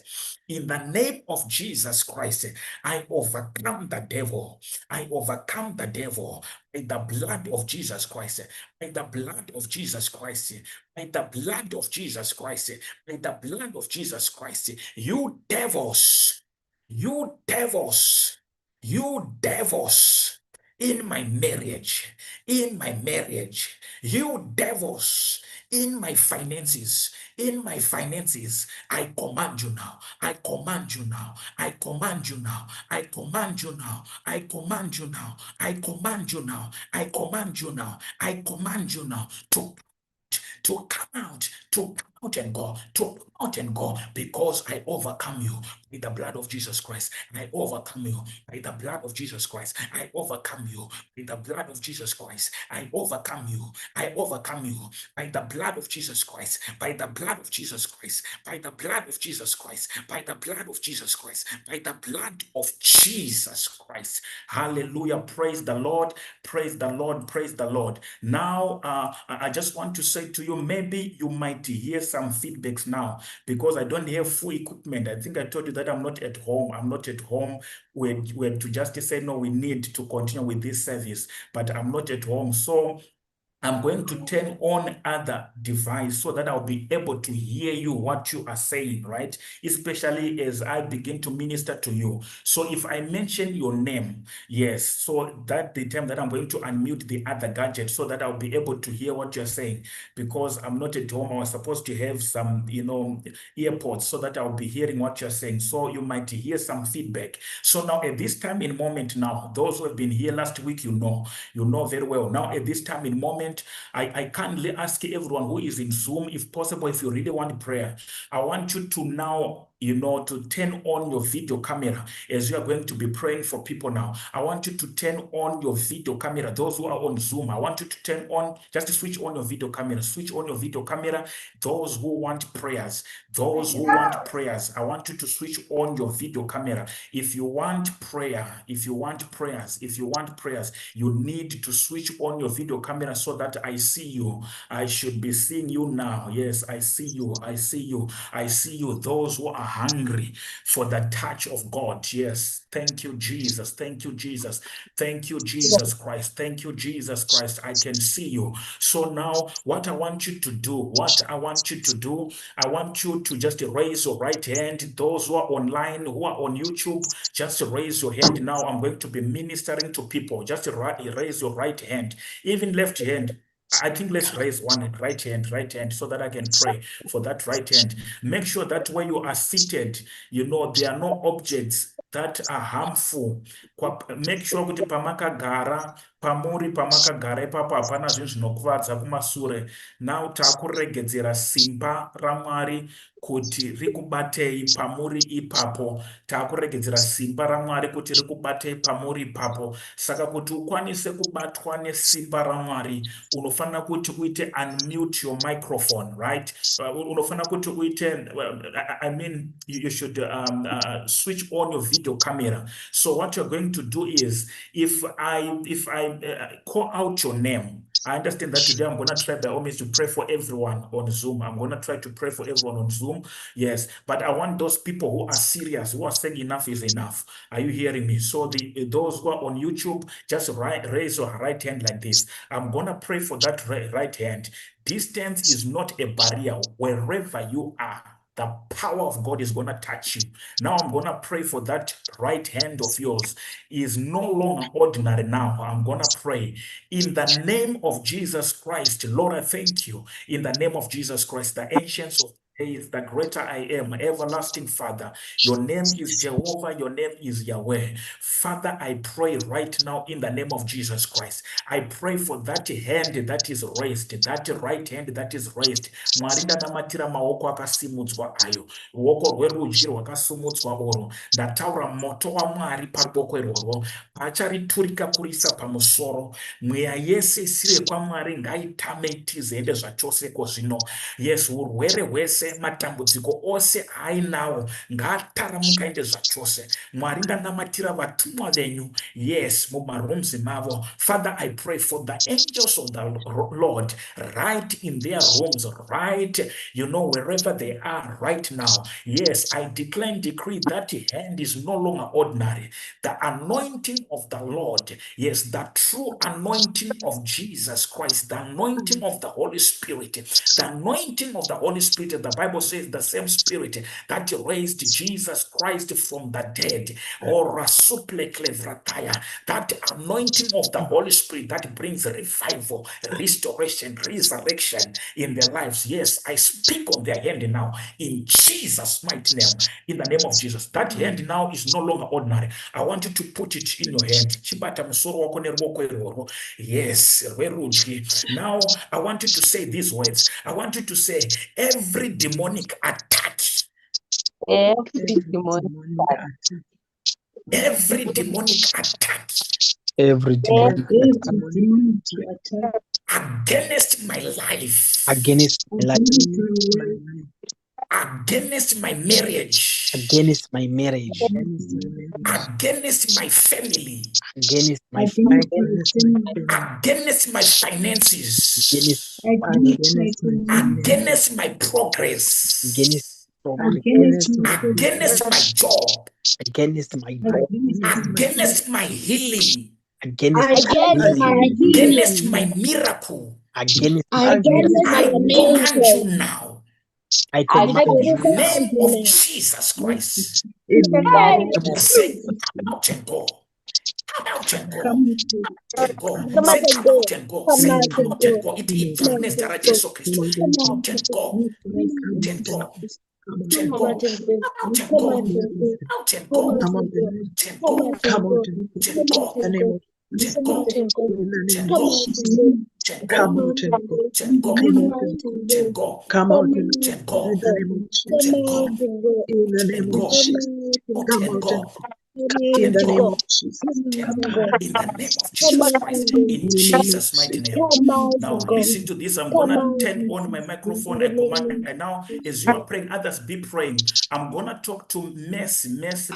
in the name of Jesus Christ, I overcome the devil. I overcome the devil by the blood of Jesus Christ, by the blood of Jesus Christ, by the blood of Jesus Christ, by the blood of Jesus Christ. You devils, you devils, you devils in my marriage, you devils in my finances, I command you now, I command you now, I command you now, I command you now, I command you now, I command you now, I command you now, I command you now to come out, to come out and go, to come out and go, because I overcome you with the blood of Jesus Christ. I overcome you by the blood of Jesus Christ. I overcome you with the blood of Jesus Christ. I overcome you. I overcome you by the blood of Jesus Christ. By the blood of Jesus Christ. By the blood of Jesus Christ. By the blood of Jesus Christ. By the blood of Jesus Christ. Hallelujah. Praise the Lord. Praise the Lord. Praise the Lord. Now, I just want to say to you, maybe you might hear some feedbacks now because I don't have full equipment. I think I told you that I'm not at home. I'm not at home where to just say, no, we need to continue with this service, but I'm not at home. So I'm going to turn on other device so that I'll be able to hear you, what you are saying, right? Especially as I begin to minister to you. So if I mention your name, yes, so that the time that I'm going to unmute the other gadget so that I'll be able to hear what you're saying, because I'm not at home. I was supposed to have some, earpods so that I'll be hearing what you're saying. So you might hear some feedback. So now at this time in moment now, those who have been here last week, you know very well. Now at this time in moment, I kindly ask everyone who is in Zoom, if possible, if you really want prayer, I want you to now, to turn on your video camera as you are going to be praying for people now. I want you to turn on your video camera. Those who are on Zoom, I want you to turn on, just to switch on your video camera. Switch on your video camera. Those who want prayers, I want you to switch on your video camera. If you want prayer, if you want prayers, you need to switch on your video camera so that I see you. I should be seeing you now. Yes, I see you. I see you. I see you. Those who are hungry for the touch of God. Yes. Thank you, Jesus. Thank you, Jesus. Thank you, Jesus Christ. Thank you, Jesus Christ. I can see you. So now what I want you to do, I want you to just raise your right hand. Those who are online, who are on YouTube, just raise your hand now. I'm going to be ministering to people. Just raise your right hand, even left hand. I think let's raise one right hand, so that I can pray for that right hand. Make sure that where you are seated, there are no objects that are harmful. Make sure kuti pamakagara ipapo hapana zvinhu zvinokuvadza kumasure. Now takuregedzera simba raMwari kuti rikubatei pamuri ipapo. Takuregedzera simba raMwari kuti rikubatei pamuri ipapo. Saka kuti ukwanise kubatwa nesimba raMwari, unofanira kuti uite unmute your microphone, right? Unofanira kuti uite, you should switch on your video camera. So what you're going to do is, if I call out your name, I understand that today I'm going to try by all means to pray for everyone on Zoom. I'm going to try to pray for everyone on Zoom. Yes, but I want those people who are serious, who are saying enough is enough. Are you hearing me? So those who are on YouTube, just raise your right hand like this. I'm going to pray for that right hand. Distance is not a barrier wherever you are. the power of God is going to touch you. Now I'm going to pray for that right hand of yours. Is no longer ordinary now. I'm going to pray in the name of Jesus Christ. Lord, I thank you. In the name of Jesus Christ, the ancients of days, the greater I am, everlasting Father. Your name is Jehovah. Your name is Yahweh. Father, I pray right now in the name of Jesus Christ. I pray for that hand that is raised, that right hand that is raised. Mwari ndanamatira maoko akasimudzwa ayo, ruoko rwerudyi rwakasimudzwa oro. Ndataura moto waMwari paruoko irworwo, pachariturika kurisa pamusoro. Mweya yese isiri yekwaMwari ngaitame itizende zvachoseko zvino. Yes, urwere hwese, matambudziko ose ainawo ngaataramuka ende zvachose. Mwari ndanamatira vatumwa venyu, yes, mumarooms mavo. Father, I pray for the angels of the Lord right in their rooms, right, wherever they are right now. Yes, I declare and decree that hand is no longer ordinary. The anointing of the Lord, yes, the true anointing of Jesus Christ, the anointing of the Holy Spirit, the anointing of the Holy Spirit. The Bible says the same Spirit that raised Jesus Christ from the dead, or that anointing of the Holy Spirit that brings revival, restoration, resurrection in their lives. Yes, I speak on their hand now in Jesus' mighty name, in the name of Jesus. That hand now is no longer ordinary. I want you to put it in your hand. Yes. Now I want you to say these words. I want you to say, every demonic attack, Every demonic attack. every demonic attack Every demonic attack against my life, against my life, against my marriage, against my marriage, against my family, against my family, against my finances, against against my progress, against progress, against my job, against my job, against my healing, against against my miracle. against I command you now I in command the you name of Jesus Christ. Say, come out and go. Come out and go. And go. Say, come out and go. Say, come out and go. It internet that I just saw Christ. Come out and go. And go. And go. Out and go. Out and go. And go. And go. And go. And go. Come out and go. Come out and go. And go. And go. And go. In the name of Jesus. In the name of Jesus Christ, in Jesus' mighty name. Now listen to this. I'm gonna turn on my microphone. I command, and now as you are praying, others be praying. I'm gonna talk to Mercy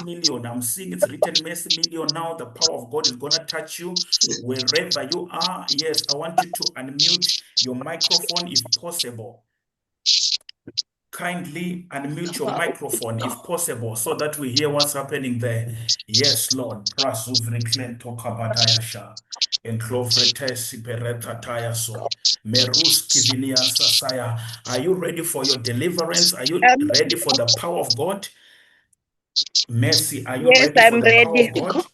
Million. I'm seeing it's written Mercy Million. Now the power of God is gonna touch you wherever you are. Yes, I want you to unmute your microphone if possible. Kindly unmute your microphone if possible so that we hear what's happening there. Yes, Lord. Are you ready for your deliverance? Are you ready for the power of God? Mercy, are you ready for the power of God?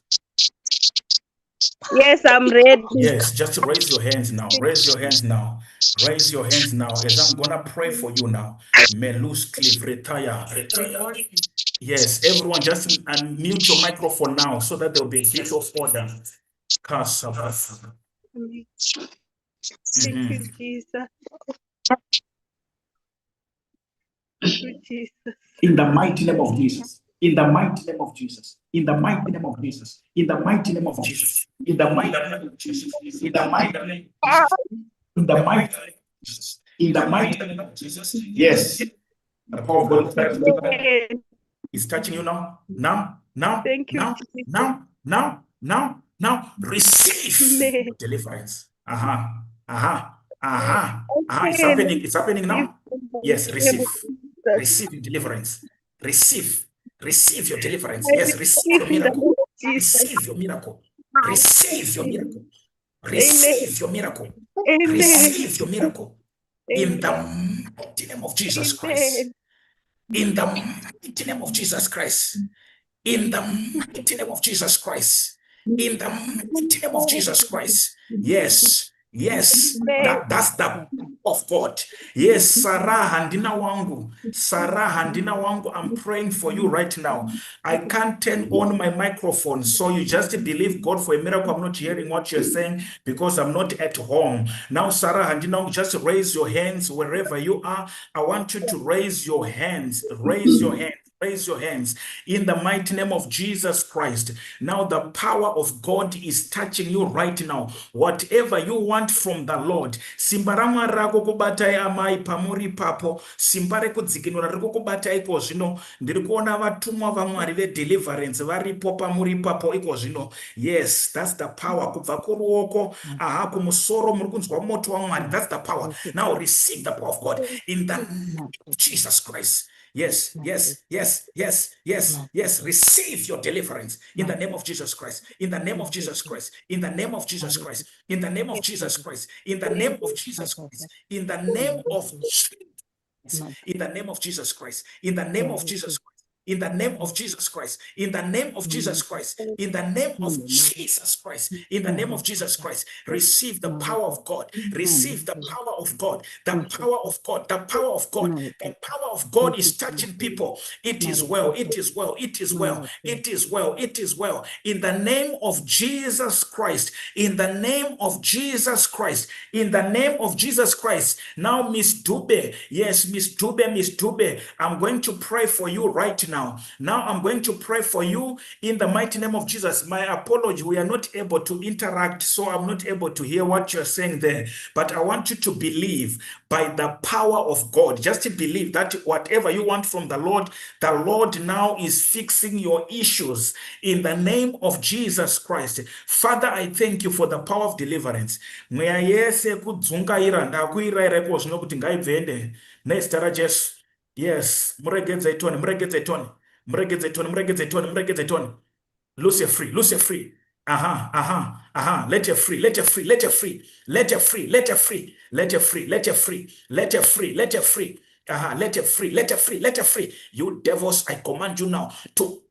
Yes, I'm ready. Yes, just raise your hands now. Raise your hands now. Raise your hands now as I'm gonna pray for you now. Melus retire. Yes, everyone just unmute your microphone now so that there'll be a bit of order. Thank you, Jesus. Thank you, Jesus. In the mighty name of Jesus. In the mighty name of Jesus. In the mighty name of Jesus. In the mighty name of Jesus. In the mighty name of Jesus. In the mighty name of Jesus. In the mighty name of Jesus. In the mighty name of Jesus. Yes. The power of God is touching you now. Now. Thank you, Now. Jesus. Now. Receive deliverance. It's happening now. Yes, receive your deliverance. Receive your deliverance. Yes, receive your miracle. Receive your miracle. Receive your miracle. Receive your miracle. Receive your miracle. In the mighty name of Jesus Christ. In the mighty name of Jesus Christ. In the mighty name of Jesus Christ. In the mighty name of Jesus Christ. Yes. Yes. That's the of God. Yes, Sarah Handina Wangu. Sarah Handina Wangu, I'm praying for you right now. I can't turn on my microphone, so you just believe God for a miracle. I'm not hearing what you're saying because I'm not at home. Now, Sarah Handina Wangu, just raise your hands wherever you are. I want you to raise your hands. Raise your hands. Raise your hands in the mighty name of Jesus Christ. Now, the power of God is touching you right now. Whatever you want from the Lord, simba ramwari rako kubatai amai pamuri papo, simba rekudzikinura riri kukubata iko zvino. Ndiri kuona vatumwa vamwari vedeliverance varipo pamuri papo iko zvino. Yes, that's the power. Kubva kuruoko aha kumusoro muri kunzwa moto waMwari. That's the power. Now receive the power of God in the name of Jesus Christ. Yes, yes, yes, yes, yes, yes. Receive your deliverance in the name of Jesus Christ. In the name of Jesus Christ. In the name of Jesus Christ. In the name of Jesus Christ. In the name of Jesus Christ. In the name of Jesus. In the name of Jesus Christ. In the name of Jesus Christ. In the name of Jesus Christ. In the name of Jesus Christ. In the name of Jesus Christ. In the name of Jesus Christ. Receive the power of God. Receive the power of God. The power of God. The power of God. The power of God is touching people. It is well. It is well. It is well. It is well. It is well. In the name of Jesus Christ. In the name of Jesus Christ. In the name of Jesus Christ. Now, Miss Dube. Yes, Miss Dube. Miss Dube. I'm going to pray for you right now. Now I'm going to pray for you in the mighty name of Jesus. My apology, we are not able to interact, so I'm not able to hear what you're saying there. But I want you to believe by the power of God. Just to believe that whatever you want from the Lord now is fixing your issues in the name of Jesus Christ. Father, I thank you for the power of deliverance. Mweya yese kudzungaira ndakuiraira zvino kuti ngaibvende nezita raJesu. Yes, muregedze itone, muregedze itone, muregedze itone, muregedze itone, muregedze itone. Loose free, loose free. Let you free, let you free, let you free, let you free, let you free, let you free, let you free, let you free, let you free. Let you free, let you free, let you free. You devils, I command you now to,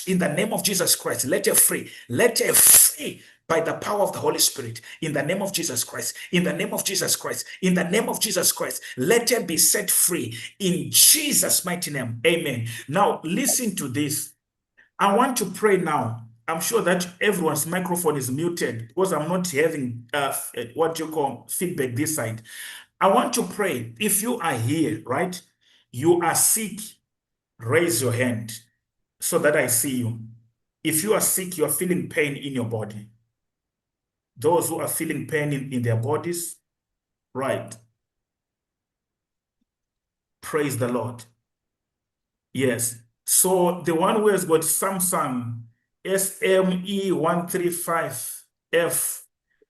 in the name of Jesus Christ, let you free, let you free. By the power of the Holy Spirit, in the name of Jesus Christ, in the name of Jesus Christ, in the name of Jesus Christ, let her be set free in Jesus' mighty name. Amen. Now, listen to this. I want to pray now. I'm sure that everyone's microphone is muted because I'm not having what you call feedback this side. I want to pray. If you are here, right, you are sick, raise your hand so that I see you. If you are sick, you are feeling pain in your body. Those who are feeling pain in their bodies, right? Praise the Lord. Yes. So the one who has got Samsung SME135F.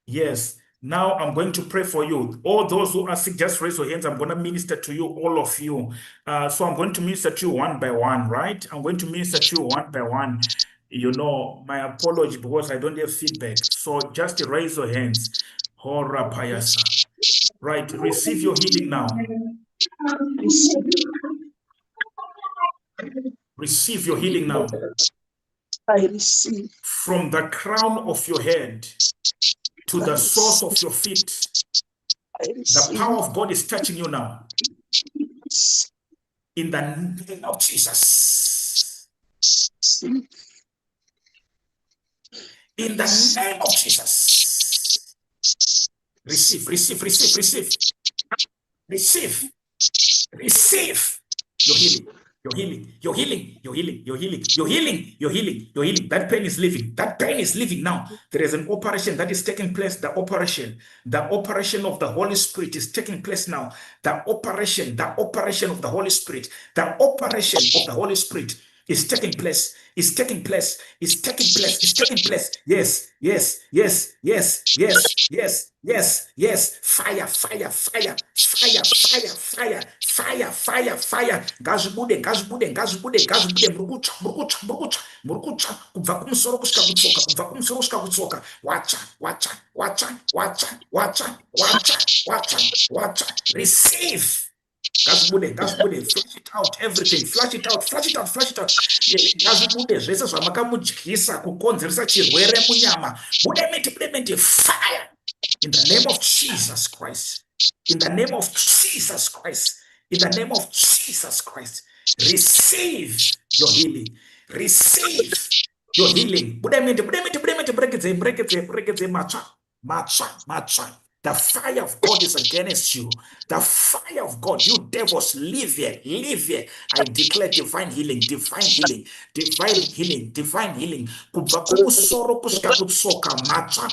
Yes. Now I'm going to pray for you. All those who are sick, just raise your hands. I'm going to minister to you, all of you. So I'm going to minister to you one by one, right? I'm going to minister to you one by one. You know, my apology because I don't have feedback. So just raise your hands. Hora payasa. Right. Receive your healing now. Receive your healing now. I receive. From the crown of your head to the source of your feet. The power of God is touching you now. In the name of Jesus. In the name of Jesus. Receive, receive, receive, receive. Receive. Receive your healing. Your healing, your healing, your healing, your healing, your healing, your healing, your healing. That pain is leaving. That pain is leaving now. There is an operation that is taking place. The operation of the Holy Spirit is taking place now. The operation of the Holy Spirit. The operation of the Holy Spirit is taking place. It's taking place. It's taking place. It's taking place. Yes, yes, yes, yes, yes, yes, yes, yes. Fire, fire, fire, fire, fire, fire, fire, fire, fire. Gazubude, gazubude, gazubude, gazubude. Murukucha, murukucha, murukucha, murukucha. Kubva kumusoro kusvika kutsoka, kubva kumusoro kusvika kutsoka. Wacha, wacha, wacha, wacha, wacha, wacha, wacha, wacha. Receive. Ngazibude, flush it out, everything, flush it out. Ngazibude, zvese zvamakamudyisa kukonzeresa chirwere munyama. Bude fire. In the name of Jesus Christ. In the name of Jesus Christ. In the name of Jesus Christ. Receive your healing. Receive your healing. Break it. The fire of God is against you. The fire of God, you devils, live here. I declare divine healing. Kubva kumusoro kusvika kutsoka, matsva.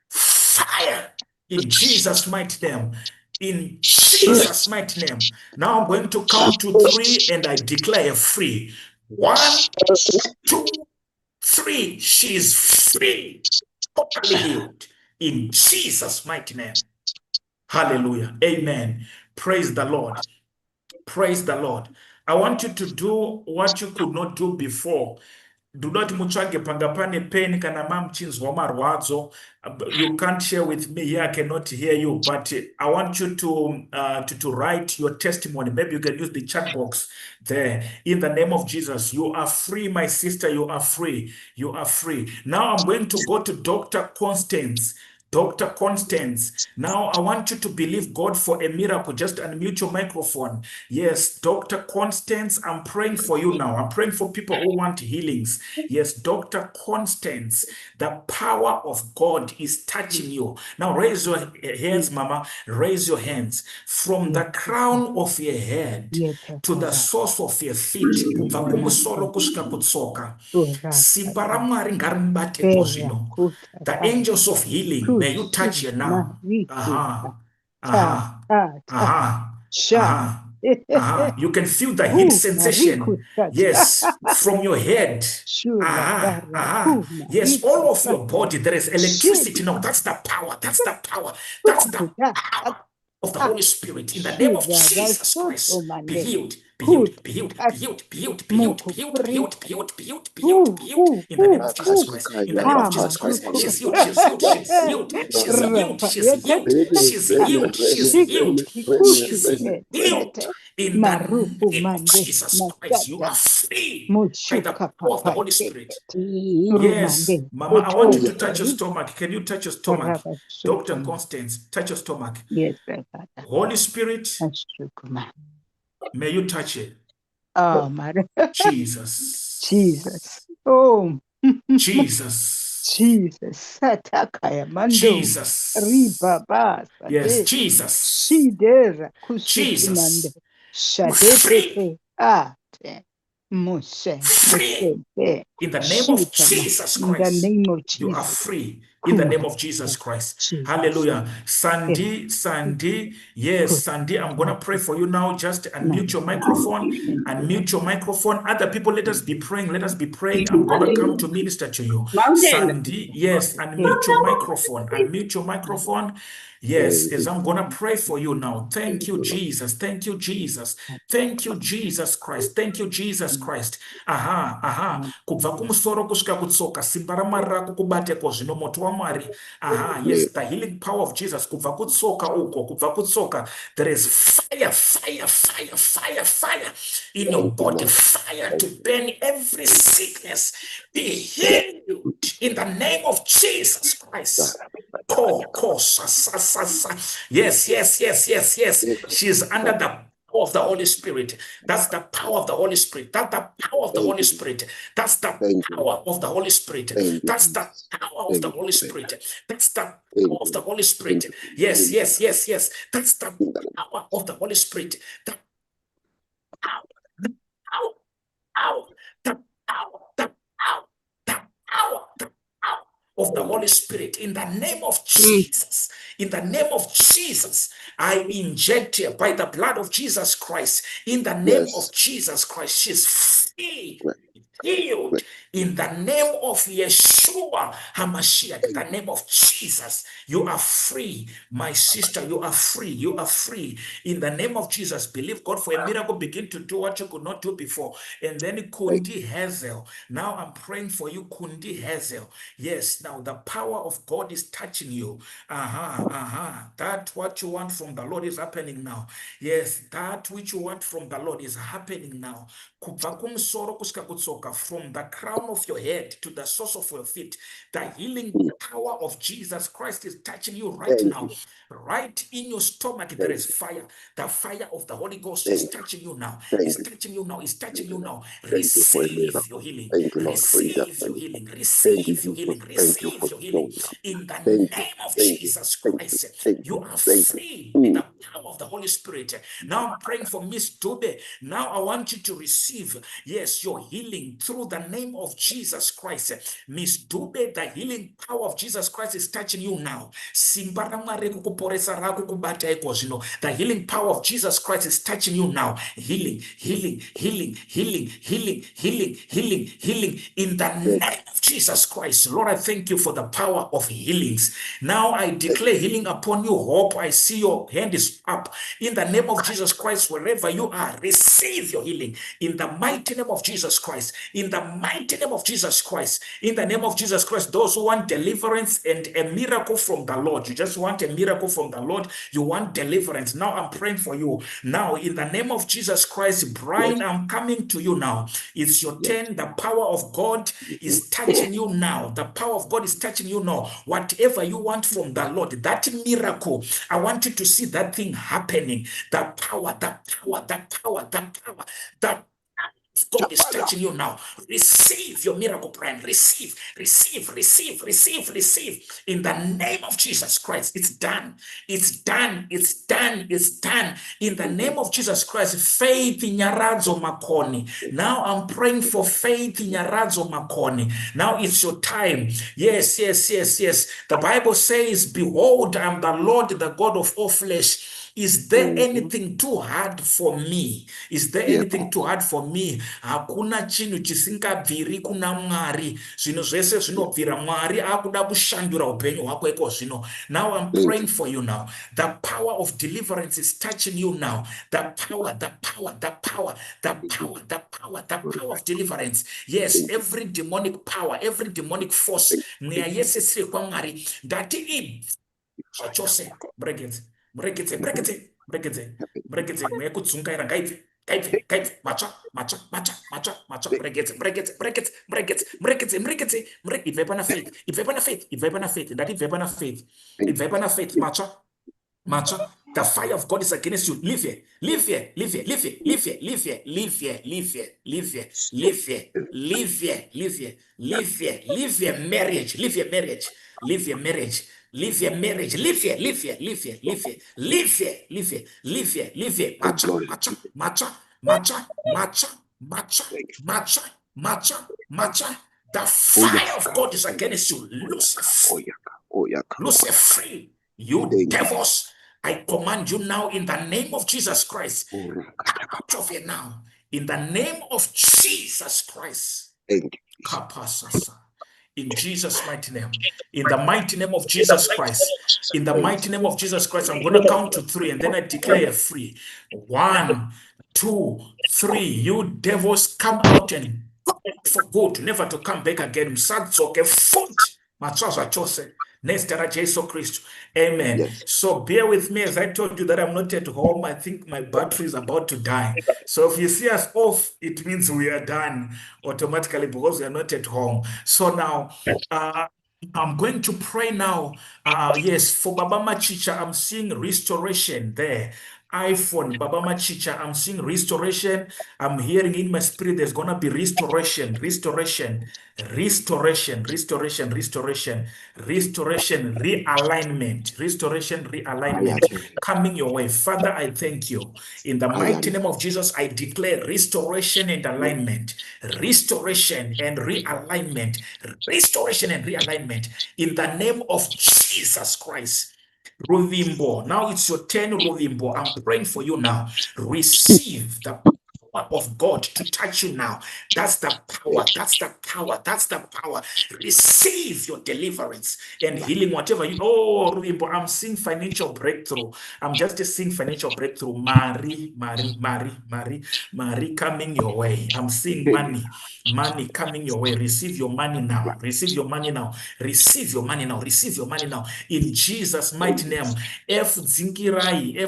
Fire in Jesus' mighty name. In Jesus' mighty name. Now I'm going to count to 3 and I declare free. 1, 2, 3. She is free, totally healed. In Jesus' mighty name. Hallelujah. Amen. Praise the Lord. Praise the Lord. I want you to do what you could not do before. Do not mutsvage panga pane pen kana mamuchinzwa marwadzo. You can't share with me here. I cannot hear you, but I want you to write your testimony. Maybe you can use the chat box there. In the name of Jesus, you are free, my sister. You are free. You are free. Now I'm going to go to Dr. Constance. Dr. Constance, now I want you to believe God for a miracle. Just unmute your microphone. Yes, Dr. Constance, I'm praying for you now. I'm praying for people who want healings. Yes, Dr. Constance, the power of God is touching you. Now raise your hands, Mama. Raise your hands. From the crown of your head to the source of your feet. Kubva kumusoro kusvika kutsoka. Simba raMwari ngarimubatepo zvino. The angels of healing, may you touch her now. You can feel the heat sensation. Yes, from your head. Yes, all of your body, there is electricity. No, that's the power. That's the power of the Holy Spirit. In the name of Jesus Christ, be healed. Be healed, be healed, be healed, be healed, be healed, be healed, be healed, be healed, be healed, be healed, be healed. In the name of Jesus Christ. In the name of Jesus Christ. She's healed, she's healed, she's healed, she's healed, she's healed, she's healed, she's healed, she's healed. In the name of Jesus Christ, you are free by the power of the Holy Spirit. Yes, Mama, I want you to touch your stomach. Can you touch your stomach? Dr. Constance, touch your stomach. Yes, Holy Spirit, may you touch it. oh, my Jesus. Jesus. Oh, Jesus. Jesus. Satakaya mando. Jesus. Ribaba. Yes, Jesus. Sidra. Jesus. Shadete. Ate. Mose. Free. In the name of Jesus Christ. In the name of Jesus. You are free. In the name of Jesus Christ. Jesus. Hallelujah. Sandy. Yes, Sandy, I'm going to pray for you now. Just unmute your microphone. Unmute your microphone. Other people, let us be praying. Let us be praying. I'm going to come to minister to you. Sandy, yes, unmute your microphone. Unmute your microphone. Yes, as I'm going to pray for you now. Thank you, Jesus. Thank you, Jesus. Thank you, Jesus Christ. Thank you, Jesus Christ. Kubva kumusoro kusvika kutsoka, simba raMwari rakukubateko zvino, moto waMwari. Yes, the healing power of Jesus. Kubva kutsoka uko, kubva kutsoka. There is fire in your body. Fire to burn every sickness. Be healed in the name of Jesus Christ. Yes. She's under the power of the Holy Spirit. That's the power of the Holy Spirit. That's the power of the Holy Spirit. That's the power of the Holy Spirit. That's the power of the Holy Spirit. That's the power of the Holy Spirit. Yes. That's the power of the Holy Spirit. The power of the Holy Spirit. In the name of Jesus. In the name of Jesus, I inject her by the blood of Jesus Christ. In the name of Jesus Christ, she's free, healed. In the name of Yeshua Yeshua HaMashiach, in the name of Jesus, you are free. My sister, you are free. You are free. In the name of Jesus, believe God for a miracle. Begin to do what you could not do before. And then Kundi Hazel. Now I'm praying for you, Kundi Hazel. Yes, now the power of God is touching you. That what you want from the Lord is happening now. Yes, that which you want from the Lord is happening now. Kubva kumusoro kusvika kutsoka, from the crown of your head to the source of your feet, the healing power of Jesus Christ is touching you right now. Right in your stomach, there is fire. The fire of the Holy Ghost is touching you now. It's touching you now. It's touching you now. Receive your healing. Receive your healing. Receive your healing. Receive your healing. In the name of Jesus Christ, you are free by the power of the Holy Spirit. Now I'm praying for Miss Dube. Now I want you to receive, yes, your healing through the name of Jesus Christ. Miss Dube, the healing power of Jesus Christ is touching you now. The healing power of Jesus Christ is touching you now. Healing, healing, healing, healing, healing, healing, healing, healing. In the name of Jesus Christ, Lord, I thank you for the power of healings. Now I declare healing upon you. Hope, I see your hand is up. In the name of Jesus Christ, wherever you are, receive your healing. In the mighty name of Jesus Christ. In the mighty name of Jesus Christ. In the name of Jesus Christ, those who want deliverance and a miracle from the Lord, you just want a miracle from the Lord, you want deliverance. Now I'm praying for you. Now, in the name of Jesus Christ, Brian, I'm coming to you now. It's your turn. The power of God is touching you now. The power of God is touching you now. Whatever you want from the Lord, that miracle, I want you to see that thing happening. The power, the power, the power, the power, the God is touching you now. Receive your miracle, Brian. Receive, receive, receive, receive, receive. In the name of Jesus Christ, it's done. It's done. It's done. It's done. In the name of Jesus Christ, faith in Nyaradzo Makoni. Now I'm praying for faith in Nyaradzo Makoni. Now it's your time. Yes, yes, yes, yes. The Bible says, behold, I am the Lord, the God of all flesh. Is there anything too hard for me? Is there anything too hard for me? Hakuna chinhu chisingabviri kuna Mwari. Zvinhu zvese zvinobvira Mwari akuda kushandura upenyu hwako iko zvino. Now I'm praying for you now. The power of deliverance is touching you now. The power, the power, the power, the power, the power, the power of deliverance. Yes, every demonic power, every demonic force. Mweya yese siri kwa Mwari. Ndati zvachose. Break it. Brekete, brekete, brekete, brekete, mweya kudzungaira ngaibve, ngaibve, ngaibve, matsva, matsva, matsva, matsva, matsva, brekete, brekete, brekete, brekete, brekete, brekete, ibve pana faith, ibve pana faith, ibve pana faith, ndati ibve pana faith, ibve pana faith, matsva, matsva. The fire of God is against you. Live here, live here, live here, live here, live here, live here, live here, live here, live here, live here, live here, live here, live here, live your marriage, live your marriage, live your marriage. Live your marriage. Live here. Live here. Live here. Live here. Live here. Live here. Live here. Live here. Matcha. Matcha. Matcha. Matcha. Matcha. Matcha. Matcha. Matcha. Matcha. The fire of God is against you. Lucifer. Lucifer. You devils. I command you now in the name of Jesus Christ. Out of here now. In the name of Jesus Christ. Kapasasa. In Jesus' mighty name. In the mighty name of Jesus Christ. In the mighty name of Jesus Christ, I'm going to count to 3 and then I declare free. 1, 2, 3. You devils, come out and for good, never to come back again. Msadzoke foot. Machaza chose. Nestera Jesu Christ. Amen. Yes. So bear with me as I told you that I'm not at home. I think my battery is about to die. So if you see us off, it means we are done automatically because we are not at home. So now, I'm going to pray now. Yes, for Baba Machicha, I'm seeing restoration there. iPhone, Baba Machicha, I'm seeing restoration. I'm hearing in my spirit there's going to be restoration, restoration, restoration, restoration, restoration, restoration, realignment, restoration, realignment coming your way. Father, I thank you. In the mighty name of Jesus, I declare restoration and alignment, restoration and realignment, restoration and realignment in the name of Jesus Christ. Rovimbo, now it's your turn, Rovimbo. I'm praying for you now. Receive the power of God to touch you now. That's the power. That's the power. That's the power. Receive your deliverance and healing, whatever you. Oh, Rubimbo, I'm seeing financial breakthrough. I'm just seeing financial breakthrough. Marie coming your way. I'm seeing money coming your way. Receive your money now. Receive your money now. Receive your money now. Receive your money now. In Jesus' mighty name. F dzingirai.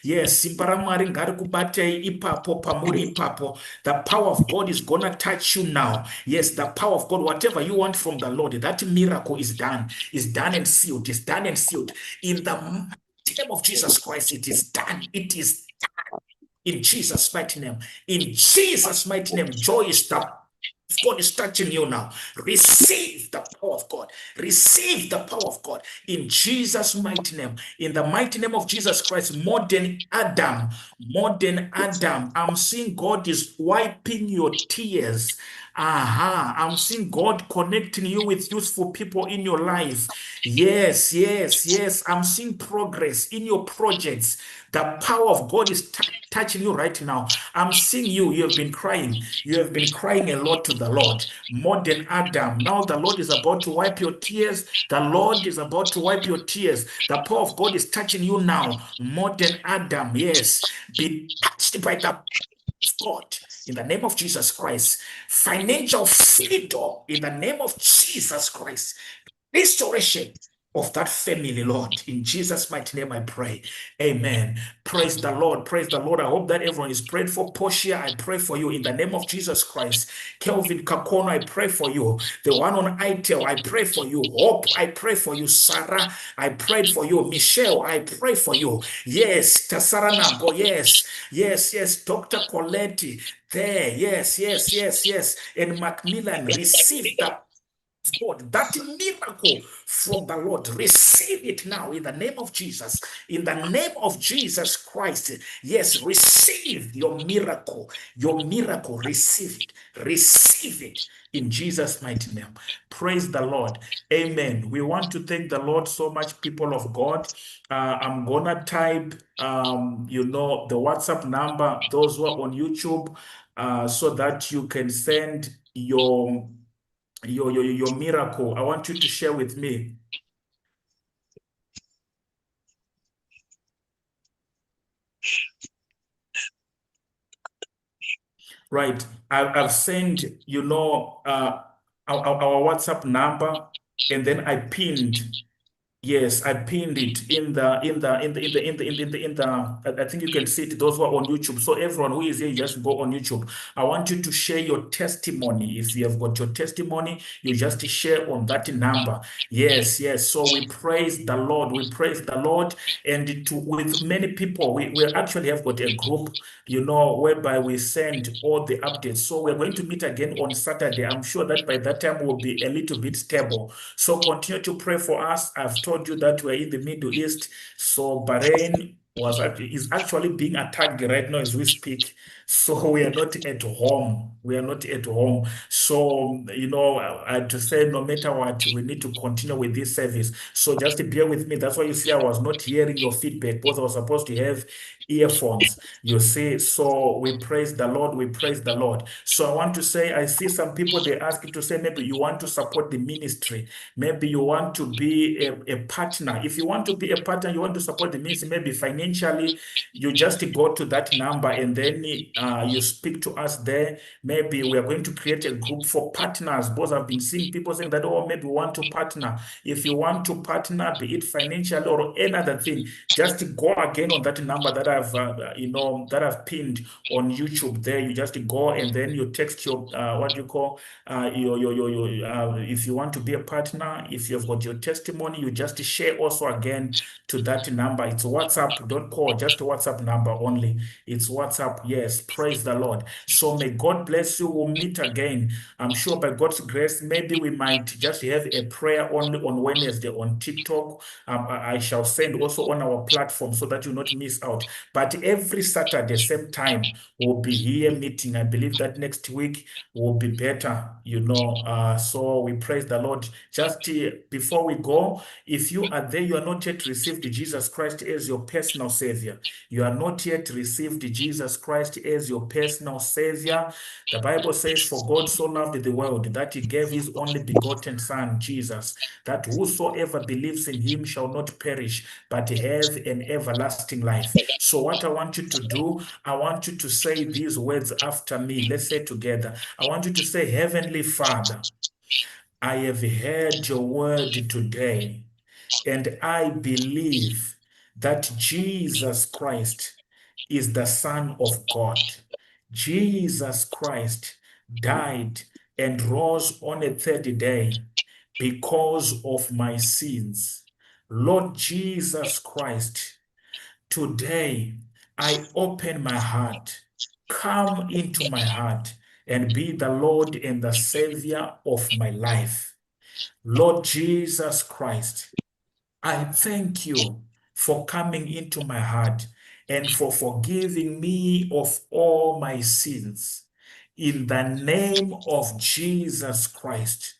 Yes, simba raMwari ngarikubatei ipapo pamuri ipapo. The power of God is gonna touch you now. Yes, the power of God, whatever you want from the Lord, that miracle is done. Is done and sealed. Is done and sealed. In the name of Jesus Christ, it is done. It is in Jesus' mighty name. In Jesus' mighty name, joy is the God is touching you now. Receive the power of God. Receive the power of God in Jesus' mighty name. In the mighty name of Jesus Christ, more than Adam, more than Adam. I'm seeing God is wiping your tears. I'm seeing God connecting you with useful people in your life. Yes, yes, yes. I'm seeing progress in your projects. The power of God is touching you right now. I'm seeing you. You have been crying. You have been crying a lot to the Lord, more than Adam. Now the Lord is about to wipe your tears. The Lord is about to wipe your tears. The power of God is touching you now, more than Adam. Yes, be touched by the of God in the name of Jesus Christ. Financial freedom in the name of Jesus Christ. Restoration of that family, Lord. In Jesus' mighty name I pray. Amen. Praise the Lord. Praise the Lord. I hope that everyone is prayed for. Portia, I pray for you in the name of Jesus Christ. Kelvin Kakono, I pray for you. The one on ITEL, I pray for you. Hope, I pray for you. Sarah, I prayed for you. Michelle, I pray for you. Yes, Tasaranabo, yes. Yes, yes. Dr. Coletti, there. Yes, yes, yes, yes. And Macmillan, receive the God, that miracle from the Lord, receive it now in the name of Jesus. In the name of Jesus Christ, yes, receive your miracle. Your miracle, receive it. Receive it in Jesus' mighty name. Praise the Lord. Amen. We want to thank the Lord so much, people of God. I'm gonna type, the WhatsApp number, those who are on YouTube, so that you can send your miracle. I want you to share with me. Right. I've sent, our WhatsApp number, and then I pinned. Yes, I pinned it I think you can see it, those who are on YouTube. So everyone who is here, just go on YouTube. I want you to share your testimony. If you have got your testimony, you just share on that number. Yes, yes. So we praise the Lord. We praise the Lord. And with many people, we actually have got a group, whereby we send all the updates. So we're going to meet again on Saturday. I'm sure that by that time we'll be a little bit stable. So continue to pray for us. I've told you that we're in the Middle East. So Bahrain is actually being attacked right now as we speak. So we are not at home. We are not at home. So, I had to say, no matter what, we need to continue with this service. So just bear with me. That's why you see I was not hearing your feedback, because I was supposed to have earphones. You see, so we praise the Lord. We praise the Lord. So I want to say, I see some people, they ask you to say, maybe you want to support the ministry. Maybe you want to be a partner. If you want to be a partner, you want to support the ministry, maybe financially, you just go to that number and then you speak to us there. Maybe we are going to create a group for partners. Because I've been seeing people saying that, oh, maybe we want to partner. If you want to partner, be it financially or any other thing, just go again on that number that I've pinned on YouTube there. You just go and then you text your if you want to be a partner, if you've got your testimony, you just share also again to that number. It's WhatsApp, don't call, just WhatsApp number only. It's WhatsApp. Yes, praise the Lord. So may God bless you. We'll meet again. I'm sure by God's grace, maybe we might just have a prayer only on Wednesday on TikTok. I shall send also on our platform so that you not miss out. But every Saturday, same time, we'll be here meeting. I believe that next week will be better, so we praise the Lord. Just before we go, if you are there, you are not yet received Jesus Christ as your personal Savior. You are not yet received Jesus Christ as as your personal Savior. The Bible says, "For God so loved the world that he gave his only begotten Son, Jesus, that whosoever believes in him shall not perish, but have an everlasting life." So what I want you to do, I want you to say these words after me. Let's say together. I want you to say, "Heavenly Father, I have heard your word today, and I believe that Jesus Christ is the Son of God. Jesus Christ died and rose on a third day because of my sins. Lord Jesus Christ, today I open my heart. Come into my heart and be the Lord and the Savior of my life. Lord Jesus Christ, I thank you for coming into my heart and for forgiving me of all my sins. In the name of Jesus Christ,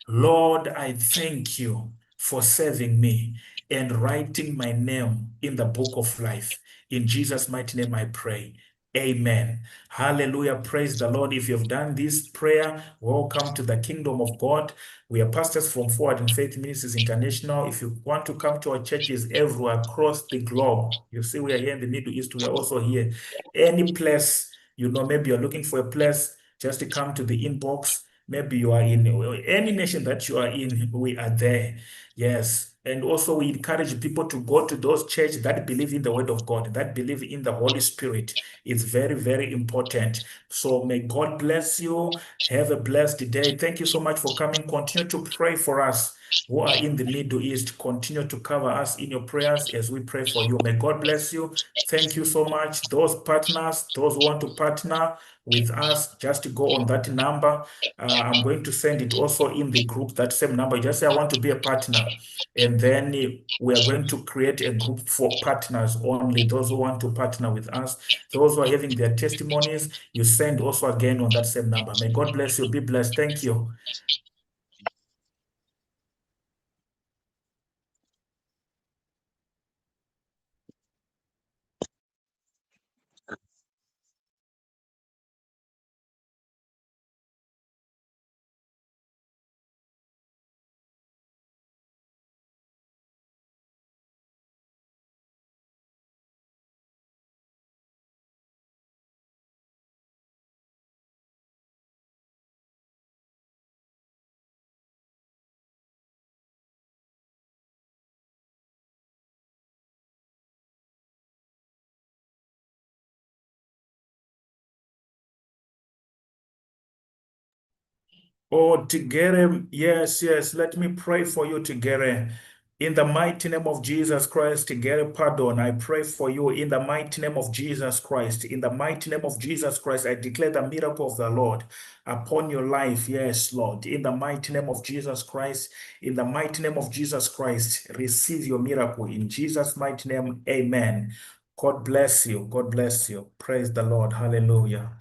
Lord, I thank you for saving me and writing my name in the book of life. In Jesus' mighty name I pray. Amen. Hallelujah. Praise the Lord. If you've done this prayer, welcome to the kingdom of God. We are pastors from Forward in Faith Ministries International. If you want to come to our churches everywhere across the globe, you see we are here in the Middle East. We are also here. Any place, maybe you're looking for a place, just to come to the inbox. Maybe you are in any nation that you are in, we are there. Yes. And also we encourage people to go to those churches that believe in the word of God, that believe in the Holy Spirit. It's very, very important. So may God bless you. Have a blessed day. Thank you so much for coming. Continue to pray for us who are in the Middle East. Continue to cover us in your prayers as we pray for you. May God bless you. Thank you so much. Those partners, those who want to partner with us, just go on that number. I'm going to send it also in the group, that same number. Just say, "I want to be a partner." And then we are going to create a group for partners only, those who want to partner with us. Those who are having their testimonies, you send also again on that same number. May God bless you. Be blessed. Thank you. Oh, Tigere, yes, yes. Let me pray for you, Tigere. In the mighty name of Jesus Christ, Tigere, pardon. I pray for you in the mighty name of Jesus Christ. In the mighty name of Jesus Christ, I declare the miracle of the Lord upon your life. Yes, Lord. In the mighty name of Jesus Christ, in the mighty name of Jesus Christ, receive your miracle. In Jesus' mighty name, amen. God bless you. God bless you. Praise the Lord. Hallelujah.